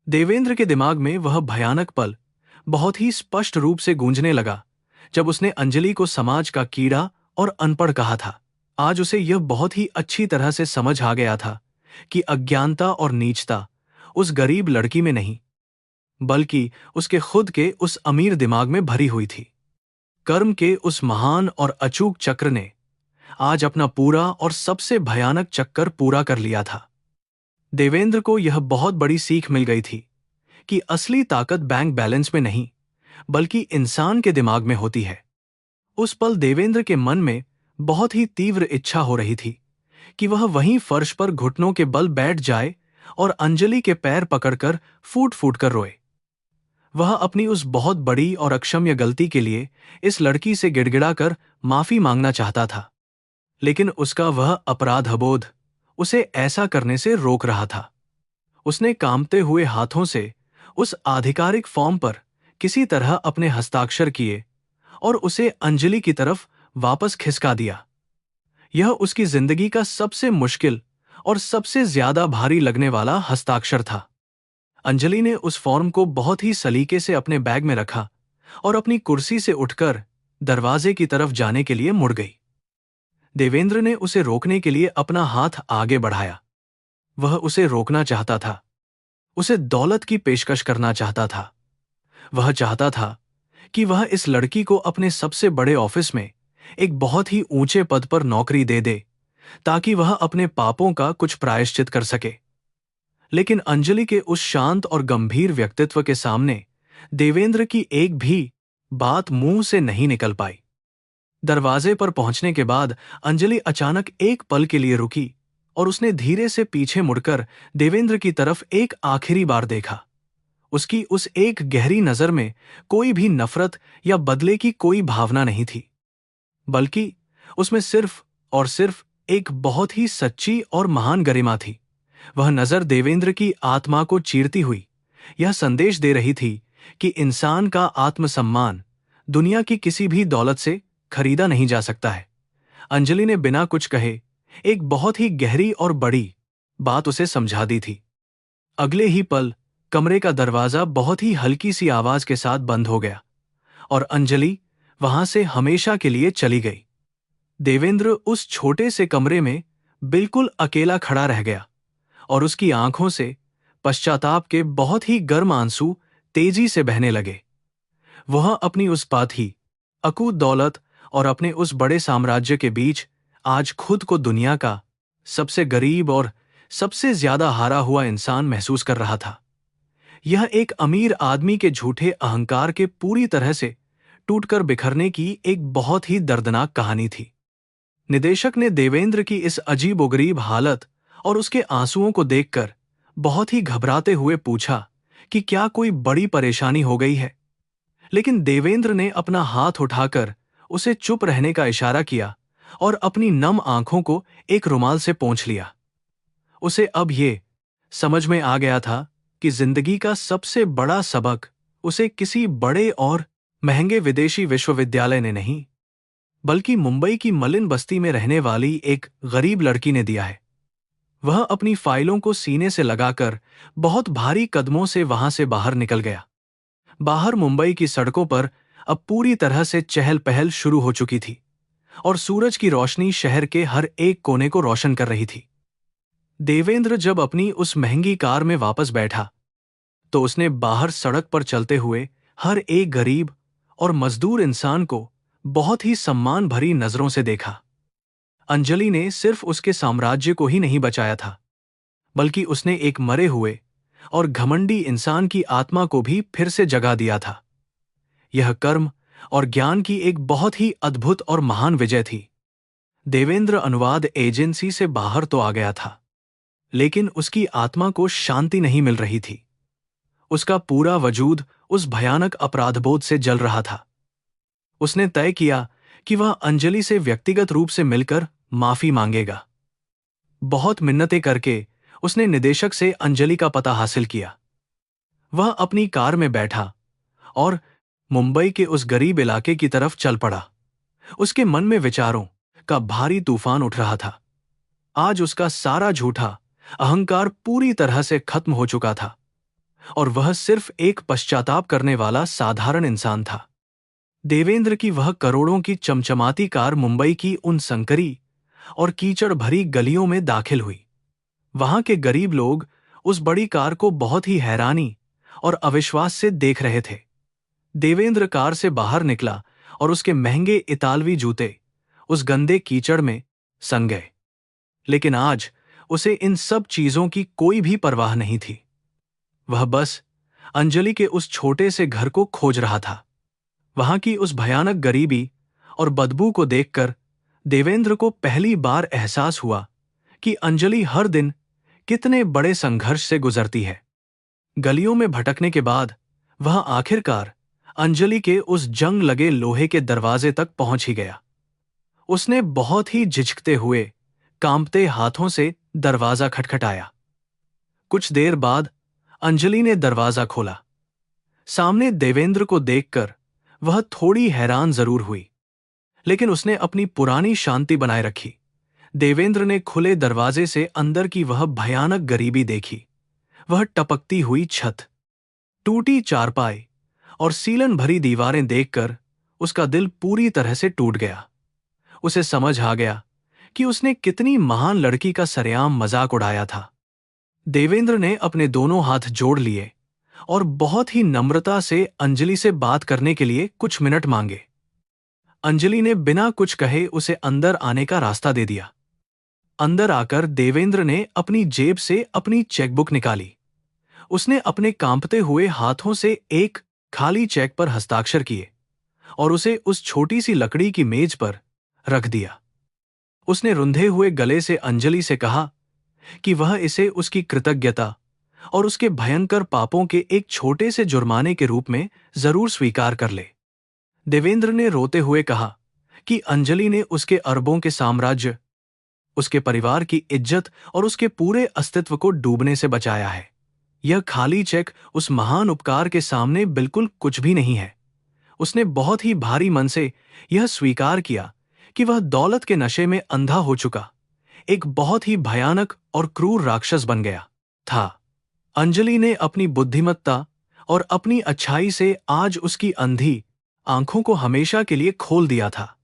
देवेंद्र के दिमाग में वह भयानक पल बहुत ही स्पष्ट रूप से गूंजने लगा जब उसने अंजलि को समाज का कीड़ा और अनपढ़ कहा था। आज उसे यह बहुत ही अच्छी तरह से समझ आ गया था कि अज्ञानता और नीचता उस गरीब लड़की में नहीं, बल्कि उसके खुद के उस अमीर दिमाग में भरी हुई थी। कर्म के उस महान और अचूक चक्र ने आज अपना पूरा और सबसे भयानक चक्कर पूरा कर लिया था। देवेंद्र को यह बहुत बड़ी सीख मिल गई थी कि असली ताकत बैंक बैलेंस में नहीं, बल्कि इंसान के दिमाग में होती है। उस पल देवेंद्र के मन में बहुत ही तीव्र इच्छा हो रही थी कि वह वहीं फर्श पर घुटनों के बल बैठ जाए और अंजलि के पैर पकड़कर फूट फूट कर रोए। वह अपनी उस बहुत बड़ी और अक्षम्य गलती के लिए इस लड़की से गिड़गिड़ाकर माफी मांगना चाहता था, लेकिन उसका वह अपराधबोध उसे ऐसा करने से रोक रहा था। उसने कांपते हुए हाथों से उस आधिकारिक फॉर्म पर किसी तरह अपने हस्ताक्षर किए और उसे अंजलि की तरफ वापस खिसका दिया। यह उसकी जिंदगी का सबसे मुश्किल और सबसे ज्यादा भारी लगने वाला हस्ताक्षर था। अंजलि ने उस फॉर्म को बहुत ही सलीके से अपने बैग में रखा और अपनी कुर्सी से उठकर दरवाजे की तरफ जाने के लिए मुड़ गई। देवेंद्र ने उसे रोकने के लिए अपना हाथ आगे बढ़ाया। वह उसे रोकना चाहता था, उसे दौलत की पेशकश करना चाहता था। वह चाहता था कि वह इस लड़की को अपने सबसे बड़े ऑफिस में एक बहुत ही ऊंचे पद पर नौकरी दे दे, ताकि वह अपने पापों का कुछ प्रायश्चित कर सके। लेकिन अंजलि के उस शांत और गंभीर व्यक्तित्व के सामने देवेंद्र की एक भी बात मुंह से नहीं निकल पाई। दरवाजे पर पहुंचने के बाद अंजलि अचानक एक पल के लिए रुकी और उसने धीरे से पीछे मुड़कर देवेंद्र की तरफ एक आखिरी बार देखा। उसकी उस एक गहरी नजर में कोई भी नफरत या बदले की कोई भावना नहीं थी, बल्कि उसमें सिर्फ और सिर्फ एक बहुत ही सच्ची और महान गरिमा थी। वह नजर देवेंद्र की आत्मा को चीरती हुई यह संदेश दे रही थी कि इंसान का आत्मसम्मान दुनिया की किसी भी दौलत से खरीदा नहीं जा सकता है। अंजलि ने बिना कुछ कहे एक बहुत ही गहरी और बड़ी बात उसे समझा दी थी। अगले ही पल कमरे का दरवाजा बहुत ही हल्की सी आवाज के साथ बंद हो गया और अंजलि वहां से हमेशा के लिए चली गई। देवेंद्र उस छोटे से कमरे में बिल्कुल अकेला खड़ा रह गया और उसकी आंखों से पश्चाताप के बहुत ही गर्म आंसू तेजी से बहने लगे। वह अपनी उस पाथी अकूत दौलत और अपने उस बड़े साम्राज्य के बीच आज खुद को दुनिया का सबसे गरीब और सबसे ज्यादा हारा हुआ इंसान महसूस कर रहा था। यह एक अमीर आदमी के झूठे अहंकार के पूरी तरह से टूटकर बिखरने की एक बहुत ही दर्दनाक कहानी थी। निदेशक ने देवेंद्र की इस अजीबोगरीब हालत और उसके आंसुओं को देखकर बहुत ही घबराते हुए पूछा कि क्या कोई बड़ी परेशानी हो गई है। लेकिन देवेंद्र ने अपना हाथ उठाकर उसे चुप रहने का इशारा किया और अपनी नम आंखों को एक रुमाल से पोंछ लिया। उसे अब ये समझ में आ गया था कि जिंदगी का सबसे बड़ा सबक उसे किसी बड़े और महंगे विदेशी विश्वविद्यालय ने नहीं, बल्कि मुंबई की मलिन बस्ती में रहने वाली एक गरीब लड़की ने दिया है। वह अपनी फाइलों को सीने से लगाकर बहुत भारी कदमों से वहां से बाहर निकल गया। बाहर मुंबई की सड़कों पर अब पूरी तरह से चहल पहल शुरू हो चुकी थी और सूरज की रोशनी शहर के हर एक कोने को रोशन कर रही थी। देवेंद्र जब अपनी उस महंगी कार में वापस बैठा तो उसने बाहर सड़क पर चलते हुए हर एक गरीब और मजदूर इंसान को बहुत ही सम्मान भरी नजरों से देखा। अंजलि ने सिर्फ उसके साम्राज्य को ही नहीं बचाया था, बल्कि उसने एक मरे हुए और घमंडी इंसान की आत्मा को भी फिर से जगा दिया था। यह कर्म और ज्ञान की एक बहुत ही अद्भुत और महान विजय थी। देवेंद्र अनुवाद एजेंसी से बाहर तो आ गया था, लेकिन उसकी आत्मा को शांति नहीं मिल रही थी। उसका पूरा वजूद उस भयानक अपराधबोध से जल रहा था। उसने तय किया कि वह अंजलि से व्यक्तिगत रूप से मिलकर माफी मांगेगा। बहुत मिन्नतें करके उसने निदेशक से अंजलि का पता हासिल किया। वह अपनी कार में बैठा और मुंबई के उस गरीब इलाके की तरफ चल पड़ा। उसके मन में विचारों का भारी तूफान उठ रहा था। आज उसका सारा झूठा अहंकार पूरी तरह से खत्म हो चुका था और वह सिर्फ एक पश्चाताप करने वाला साधारण इंसान था। देवेंद्र की वह करोड़ों की चमचमाती कार मुंबई की उन संकरी और कीचड़ भरी गलियों में दाखिल हुई। वहां के गरीब लोग उस बड़ी कार को बहुत ही हैरानी और अविश्वास से देख रहे थे। देवेंद्र कार से बाहर निकला और उसके महंगे इतालवी जूते उस गंदे कीचड़ में संग गए। लेकिन आज उसे इन सब चीजों की कोई भी परवाह नहीं थी। वह बस अंजलि के उस छोटे से घर को खोज रहा था। वहां की उस भयानक गरीबी और बदबू को देखकर देवेंद्र को पहली बार एहसास हुआ कि अंजलि हर दिन कितने बड़े संघर्ष से गुजरती है। गलियों में भटकने के बाद वह आखिरकार अंजलि के उस जंग लगे लोहे के दरवाजे तक पहुंच ही गया। उसने बहुत ही झिझकते हुए कांपते हाथों से दरवाजा खटखटाया। कुछ देर बाद अंजलि ने दरवाजा खोला। सामने देवेंद्र को देखकर वह थोड़ी हैरान जरूर हुई, लेकिन उसने अपनी पुरानी शांति बनाए रखी। देवेंद्र ने खुले दरवाजे से अंदर की वह भयानक गरीबी देखी। वह टपकती हुई छत, टूटी चारपाई और सीलन भरी दीवारें देखकर उसका दिल पूरी तरह से टूट गया। उसे समझ आ गया कि उसने कितनी महान लड़की का सरेआम मजाक उड़ाया था। देवेंद्र ने अपने दोनों हाथ जोड़ लिए और बहुत ही नम्रता से अंजलि से बात करने के लिए कुछ मिनट मांगे। अंजलि ने बिना कुछ कहे उसे अंदर आने का रास्ता दे दिया। अंदर आकर देवेंद्र ने अपनी जेब से अपनी चेकबुक निकाली। उसने अपने कांपते हुए हाथों से एक खाली चेक पर हस्ताक्षर किए और उसे उस छोटी सी लकड़ी की मेज पर रख दिया। उसने रुंधे हुए गले से अंजलि से कहा कि वह इसे उसकी कृतज्ञता और उसके भयंकर पापों के एक छोटे से जुर्माने के रूप में जरूर स्वीकार कर ले। देवेंद्र ने रोते हुए कहा कि अंजलि ने उसके अरबों के साम्राज्य, उसके परिवार की इज्जत और उसके पूरे अस्तित्व को डूबने से बचाया है। यह खाली चेक उस महान उपकार के सामने बिल्कुल कुछ भी नहीं है। उसने बहुत ही भारी मन से यह स्वीकार किया कि वह दौलत के नशे में अंधा हो चुका एक बहुत ही भयानक और क्रूर राक्षस बन गया था। अंजलि ने अपनी बुद्धिमत्ता और अपनी अच्छाई से आज उसकी अंधी आंखों को हमेशा के लिए खोल दिया था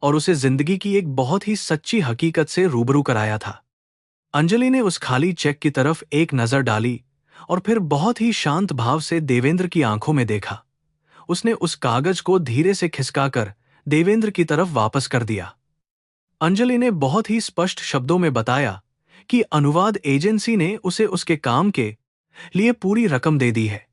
और उसे जिंदगी की एक बहुत ही सच्ची हकीकत से रूबरू कराया था। अंजलि ने उस खाली चेक की तरफ एक नजर डाली और फिर बहुत ही शांत भाव से देवेंद्र की आंखों में देखा। उसने उस कागज को धीरे से खिसकाकर देवेंद्र की तरफ वापस कर दिया। अंजलि ने बहुत ही स्पष्ट शब्दों में बताया कि अनुवाद एजेंसी ने उसे उसके काम के लिए पूरी रकम दे दी है।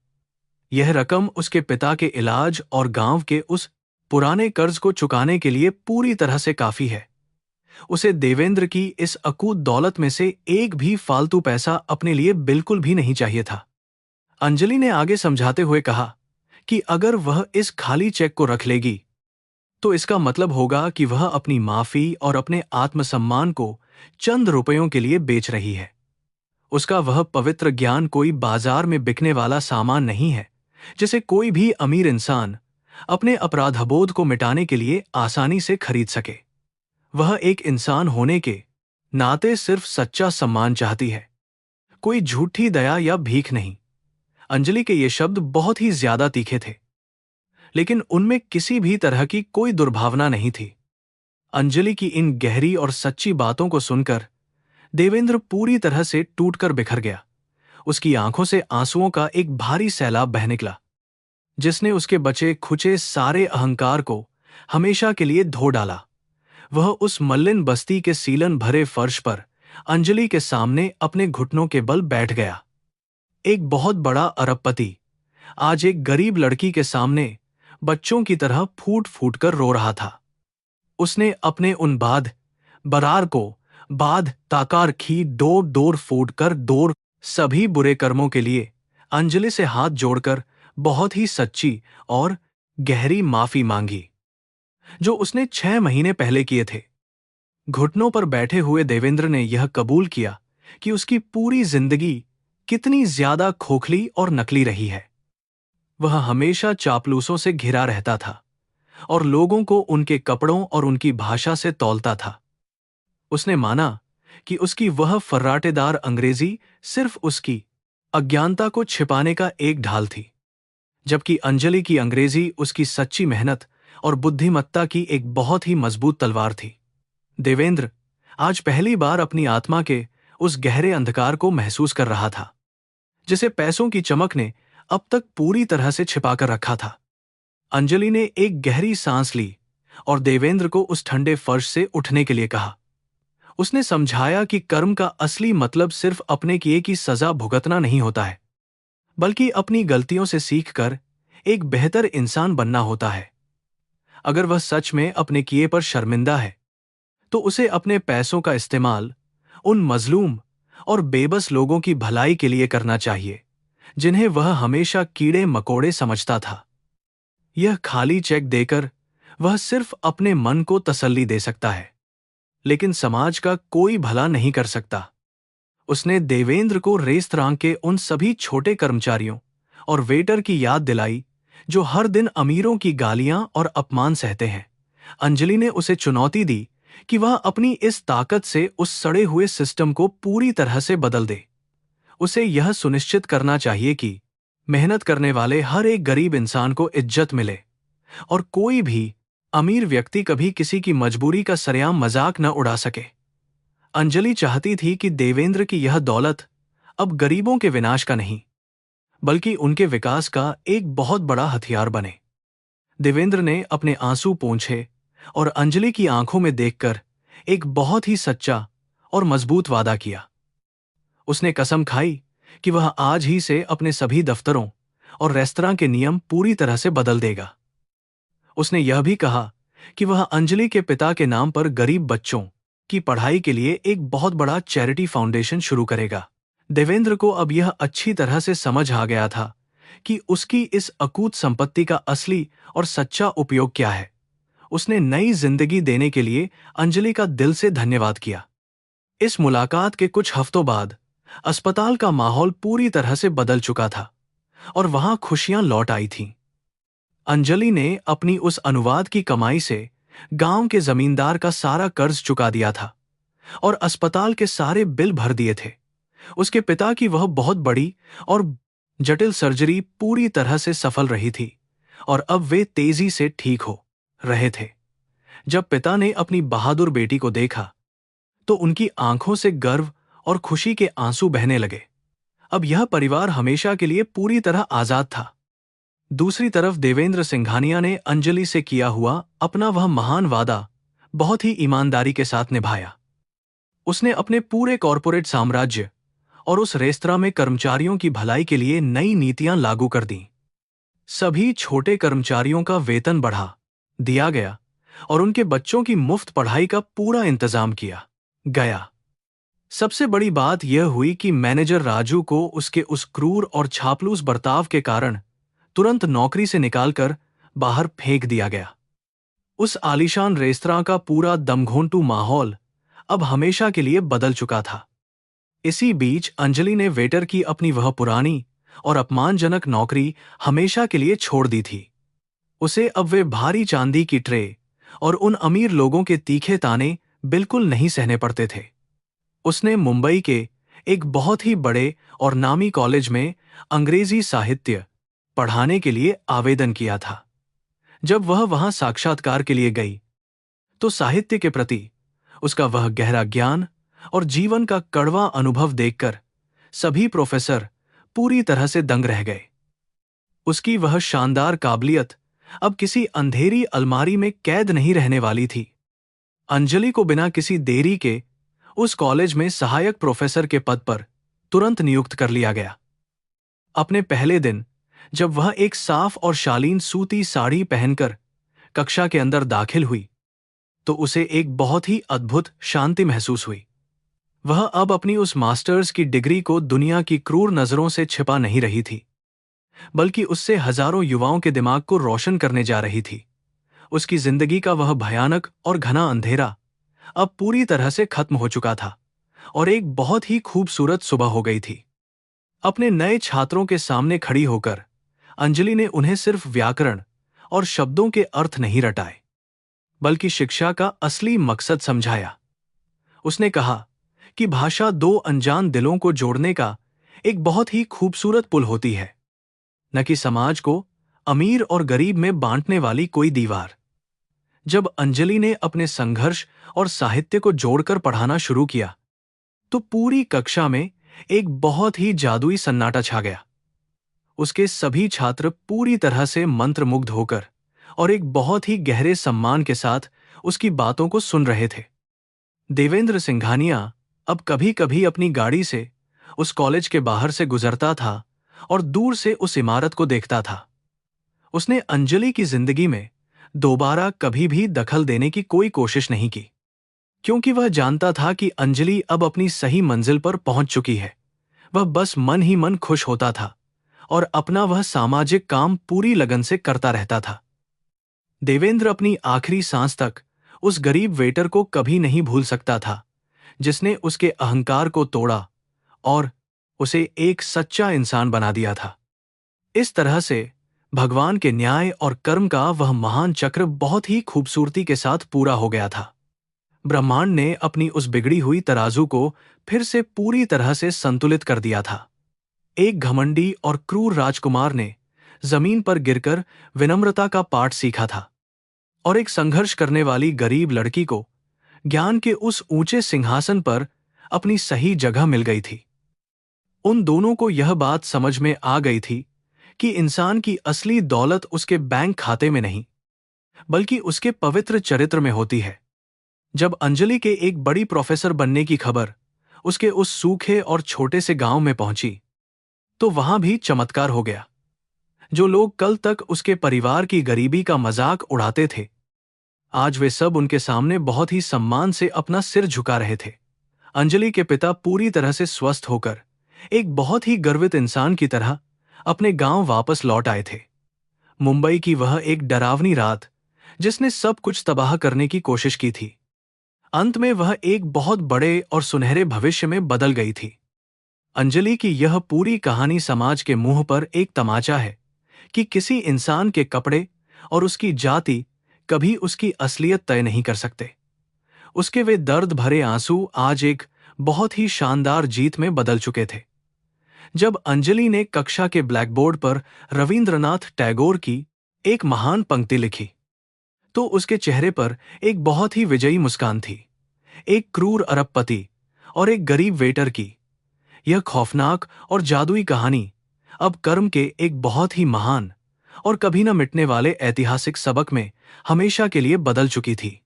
यह रकम उसके पिता के इलाज और गांव के उस पुराने कर्ज को चुकाने के लिए पूरी तरह से काफी है। उसे देवेंद्र की इस अकूत दौलत में से एक भी फालतू पैसा अपने लिए बिल्कुल भी नहीं चाहिए था। अंजलि ने आगे समझाते हुए कहा कि अगर वह इस खाली चेक को रख लेगी तो इसका मतलब होगा कि वह अपनी माफी और अपने आत्मसम्मान को चंद रुपयों के लिए बेच रही है। उसका वह पवित्र ज्ञान कोई बाजार में बिकने वाला सामान नहीं है, जिसे कोई भी अमीर इंसान अपने अपराधबोध को मिटाने के लिए आसानी से खरीद सके। वह एक इंसान होने के नाते सिर्फ सच्चा सम्मान चाहती है, कोई झूठी दया या भीख नहीं। अंजलि के ये शब्द बहुत ही ज्यादा तीखे थे, लेकिन उनमें किसी भी तरह की कोई दुर्भावना नहीं थी। अंजलि की इन गहरी और सच्ची बातों को सुनकर देवेंद्र पूरी तरह से टूटकर बिखर गया। उसकी आंखों से आंसुओं का एक भारी सैलाब बह निकला, जिसने उसके बचे खुचे सारे अहंकार को हमेशा के लिए धो डाला। वह उस मलिन बस्ती के सीलन भरे फर्श पर अंजलि के सामने अपने घुटनों के बल बैठ गया। एक बहुत बड़ा अरबपति आज एक गरीब लड़की के सामने बच्चों की तरह फूट फूट कर रो रहा था। उसने अपने उन बरार को ताकार खी डोर डोर फूट कर डोर सभी बुरे कर्मों के लिए अंजलि से हाथ जोड़कर बहुत ही सच्ची और गहरी माफी मांगी, जो उसने 6 महीने पहले किए थे। घुटनों पर बैठे हुए देवेंद्र ने यह कबूल किया कि उसकी पूरी जिंदगी कितनी ज्यादा खोखली और नकली रही है। वह हमेशा चापलूसों से घिरा रहता था और लोगों को उनके कपड़ों और उनकी भाषा से तौलता था। उसने माना कि उसकी वह फर्राटेदार अंग्रेजी सिर्फ उसकी अज्ञानता को छिपाने का एक ढाल थी, जबकि अंजलि की अंग्रेजी उसकी सच्ची मेहनत और बुद्धिमत्ता की एक बहुत ही मजबूत तलवार थी। देवेंद्र आज पहली बार अपनी आत्मा के उस गहरे अंधकार को महसूस कर रहा था, जिसे पैसों की चमक ने अब तक पूरी तरह से छिपाकर रखा था। अंजलि ने एक गहरी सांस ली और देवेंद्र को उस ठंडे फर्श से उठने के लिए कहा। उसने समझाया कि कर्म का असली मतलब सिर्फ अपने किए की सजा भुगतना नहीं होता है, बल्कि अपनी गलतियों से सीखकर एक बेहतर इंसान बनना होता है। अगर वह सच में अपने किए पर शर्मिंदा है, तो उसे अपने पैसों का इस्तेमाल उन मजलूम और बेबस लोगों की भलाई के लिए करना चाहिए, जिन्हें वह हमेशा कीड़े मकोड़े समझता था। यह खाली चेक देकर वह सिर्फ अपने मन को तसल्ली दे सकता है, लेकिन समाज का कोई भला नहीं कर सकता। उसने देवेंद्र को रेस्तरां के उन सभी छोटे कर्मचारियों और वेटर की याद दिलाई जो हर दिन अमीरों की गालियां और अपमान सहते हैं। अंजलि ने उसे चुनौती दी कि वह अपनी इस ताकत से उस सड़े हुए सिस्टम को पूरी तरह से बदल दे। उसे यह सुनिश्चित करना चाहिए कि मेहनत करने वाले हर एक गरीब इंसान को इज्जत मिले और कोई भी अमीर व्यक्ति कभी किसी की मजबूरी का सरेआम मजाक न उड़ा सके। अंजलि चाहती थी कि देवेंद्र की यह दौलत अब गरीबों के विनाश का नहीं, बल्कि उनके विकास का एक बहुत बड़ा हथियार बने। देवेंद्र ने अपने आंसू पोंछे और अंजलि की आंखों में देखकर एक बहुत ही सच्चा और मजबूत वादा किया। उसने कसम खाई कि वह आज ही से अपने सभी दफ्तरों और रेस्तरां के नियम पूरी तरह से बदल देगा। उसने यह भी कहा कि वह अंजलि के पिता के नाम पर गरीब बच्चों की पढ़ाई के लिए एक बहुत बड़ा चैरिटी फाउंडेशन शुरू करेगा। देवेंद्र को अब यह अच्छी तरह से समझ आ गया था कि उसकी इस अकूत संपत्ति का असली और सच्चा उपयोग क्या है। उसने नई जिंदगी देने के लिए अंजलि का दिल से धन्यवाद किया। इस मुलाकात के कुछ हफ्तों बाद अस्पताल का माहौल पूरी तरह से बदल चुका था और वहां खुशियां लौट आई थीं। अंजलि ने अपनी उस अनुवाद की कमाई से गांव के जमींदार का सारा कर्ज चुका दिया था और अस्पताल के सारे बिल भर दिए थे। उसके पिता की वह बहुत बड़ी और जटिल सर्जरी पूरी तरह से सफल रही थी और अब वे तेजी से ठीक हो रहे थे। जब पिता ने अपनी बहादुर बेटी को देखा, तो उनकी आंखों से गर्व और खुशी के आंसू बहने लगे। अब यह परिवार हमेशा के लिए पूरी तरह आजाद था। दूसरी तरफ देवेंद्र सिंघानिया ने अंजलि से किया हुआ अपना वह महान वादा बहुत ही ईमानदारी के साथ निभाया। उसने अपने पूरे कॉरपोरेट साम्राज्य और उस रेस्तरां में कर्मचारियों की भलाई के लिए नई नीतियां लागू कर दीं। सभी छोटे कर्मचारियों का वेतन बढ़ा दिया गया और उनके बच्चों की मुफ्त पढ़ाई का पूरा इंतजाम किया गया। सबसे बड़ी बात यह हुई कि मैनेजर राजू को उसके उस क्रूर और छापलूस बर्ताव के कारण तुरंत नौकरी से निकालकर बाहर फेंक दिया गया। उस आलीशान रेस्तरां का पूरा दमघोंटू माहौल अब हमेशा के लिए बदल चुका था। इसी बीच अंजलि ने वेटर की अपनी वह पुरानी और अपमानजनक नौकरी हमेशा के लिए छोड़ दी थी। उसे अब वे भारी चांदी की ट्रे और उन अमीर लोगों के तीखे ताने बिल्कुल नहीं सहने पड़ते थे। उसने मुंबई के एक बहुत ही बड़े और नामी कॉलेज में अंग्रेजी साहित्य पढ़ाने के लिए आवेदन किया था। जब वह वहां साक्षात्कार के लिए गई, तो साहित्य के प्रति उसका वह गहरा ज्ञान और जीवन का कड़वा अनुभव देखकर सभी प्रोफेसर पूरी तरह से दंग रह गए। उसकी वह शानदार काबिलियत अब किसी अंधेरी अलमारी में कैद नहीं रहने वाली थी। अंजलि को बिना किसी देरी के उस कॉलेज में सहायक प्रोफेसर के पद पर तुरंत नियुक्त कर लिया गया। अपने पहले दिन जब वह एक साफ और शालीन सूती साड़ी पहनकर कक्षा के अंदर दाखिल हुई, तो उसे एक बहुत ही अद्भुत शांति महसूस हुई। वह अब अपनी उस मास्टर्स की डिग्री को दुनिया की क्रूर नजरों से छिपा नहीं रही थी, बल्कि उससे हजारों युवाओं के दिमाग को रोशन करने जा रही थी। उसकी जिंदगी का वह भयानक और घना अंधेरा अब पूरी तरह से खत्म हो चुका था और एक बहुत ही खूबसूरत सुबह हो गई थी। अपने नए छात्रों के सामने खड़ी होकर अंजलि ने उन्हें सिर्फ व्याकरण और शब्दों के अर्थ नहीं रटाए, बल्कि शिक्षा का असली मकसद समझाया। उसने कहा कि भाषा दो अनजान दिलों को जोड़ने का एक बहुत ही खूबसूरत पुल होती है, न कि समाज को अमीर और गरीब में बांटने वाली कोई दीवार। जब अंजलि ने अपने संघर्ष और साहित्य को जोड़कर पढ़ाना शुरू किया, तो पूरी कक्षा में एक बहुत ही जादुई सन्नाटा छा गया। उसके सभी छात्र पूरी तरह से मंत्रमुग्ध होकर और एक बहुत ही गहरे सम्मान के साथ उसकी बातों को सुन रहे थे। देवेंद्र सिंघानिया अब कभी कभी अपनी गाड़ी से उस कॉलेज के बाहर से गुजरता था और दूर से उस इमारत को देखता था। उसने अंजलि की जिंदगी में दोबारा कभी भी दखल देने की कोई कोशिश नहीं की, क्योंकि वह जानता था कि अंजलि अब अपनी सही मंजिल पर पहुंच चुकी है। वह बस मन ही मन खुश होता था और अपना वह सामाजिक काम पूरी लगन से करता रहता था। देवेंद्र अपनी आखिरी सांस तक उस गरीब वेटर को कभी नहीं भूल सकता था, जिसने उसके अहंकार को तोड़ा और उसे एक सच्चा इंसान बना दिया था। इस तरह से भगवान के न्याय और कर्म का वह महान चक्र बहुत ही खूबसूरती के साथ पूरा हो गया था। ब्रह्मांड ने अपनी उस बिगड़ी हुई तराजू को फिर से पूरी तरह से संतुलित कर दिया था। एक घमंडी और क्रूर राजकुमार ने जमीन पर गिरकर विनम्रता का पाठ सीखा था, और एक संघर्ष करने वाली गरीब लड़की को ज्ञान के उस ऊंचे सिंहासन पर अपनी सही जगह मिल गई थी। उन दोनों को यह बात समझ में आ गई थी कि इंसान की असली दौलत उसके बैंक खाते में नहीं, बल्कि उसके पवित्र चरित्र में होती है। जब अंजलि के एक बड़ी प्रोफेसर बनने की खबर उसके उस सूखे और छोटे से गांव में पहुंची, तो वहां भी चमत्कार हो गया। जो लोग कल तक उसके परिवार की गरीबी का मजाक उड़ाते थे, आज वे सब उनके सामने बहुत ही सम्मान से अपना सिर झुका रहे थे। अंजलि के पिता पूरी तरह से स्वस्थ होकर एक बहुत ही गर्वित इंसान की तरह अपने गांव वापस लौट आए थे। मुंबई की वह एक डरावनी रात, जिसने सब कुछ तबाह करने की कोशिश की थी, अंत में वह एक बहुत बड़े और सुनहरे भविष्य में बदल गई थी। अंजलि की यह पूरी कहानी समाज के मुंह पर एक तमाचा है कि किसी इंसान के कपड़े और उसकी जाति कभी उसकी असलियत तय नहीं कर सकते। उसके वे दर्द भरे आंसू आज एक बहुत ही शानदार जीत में बदल चुके थे। जब अंजलि ने कक्षा के ब्लैकबोर्ड पर रविंद्रनाथ टैगोर की एक महान पंक्ति लिखी, तो उसके चेहरे पर एक बहुत ही विजयी मुस्कान थी। एक क्रूर अरबपति और एक गरीब वेटर की यह खौफनाक और जादुई कहानी अब कर्म के एक बहुत ही महान और कभी न मिटने वाले ऐतिहासिक सबक में हमेशा के लिए बदल चुकी थी।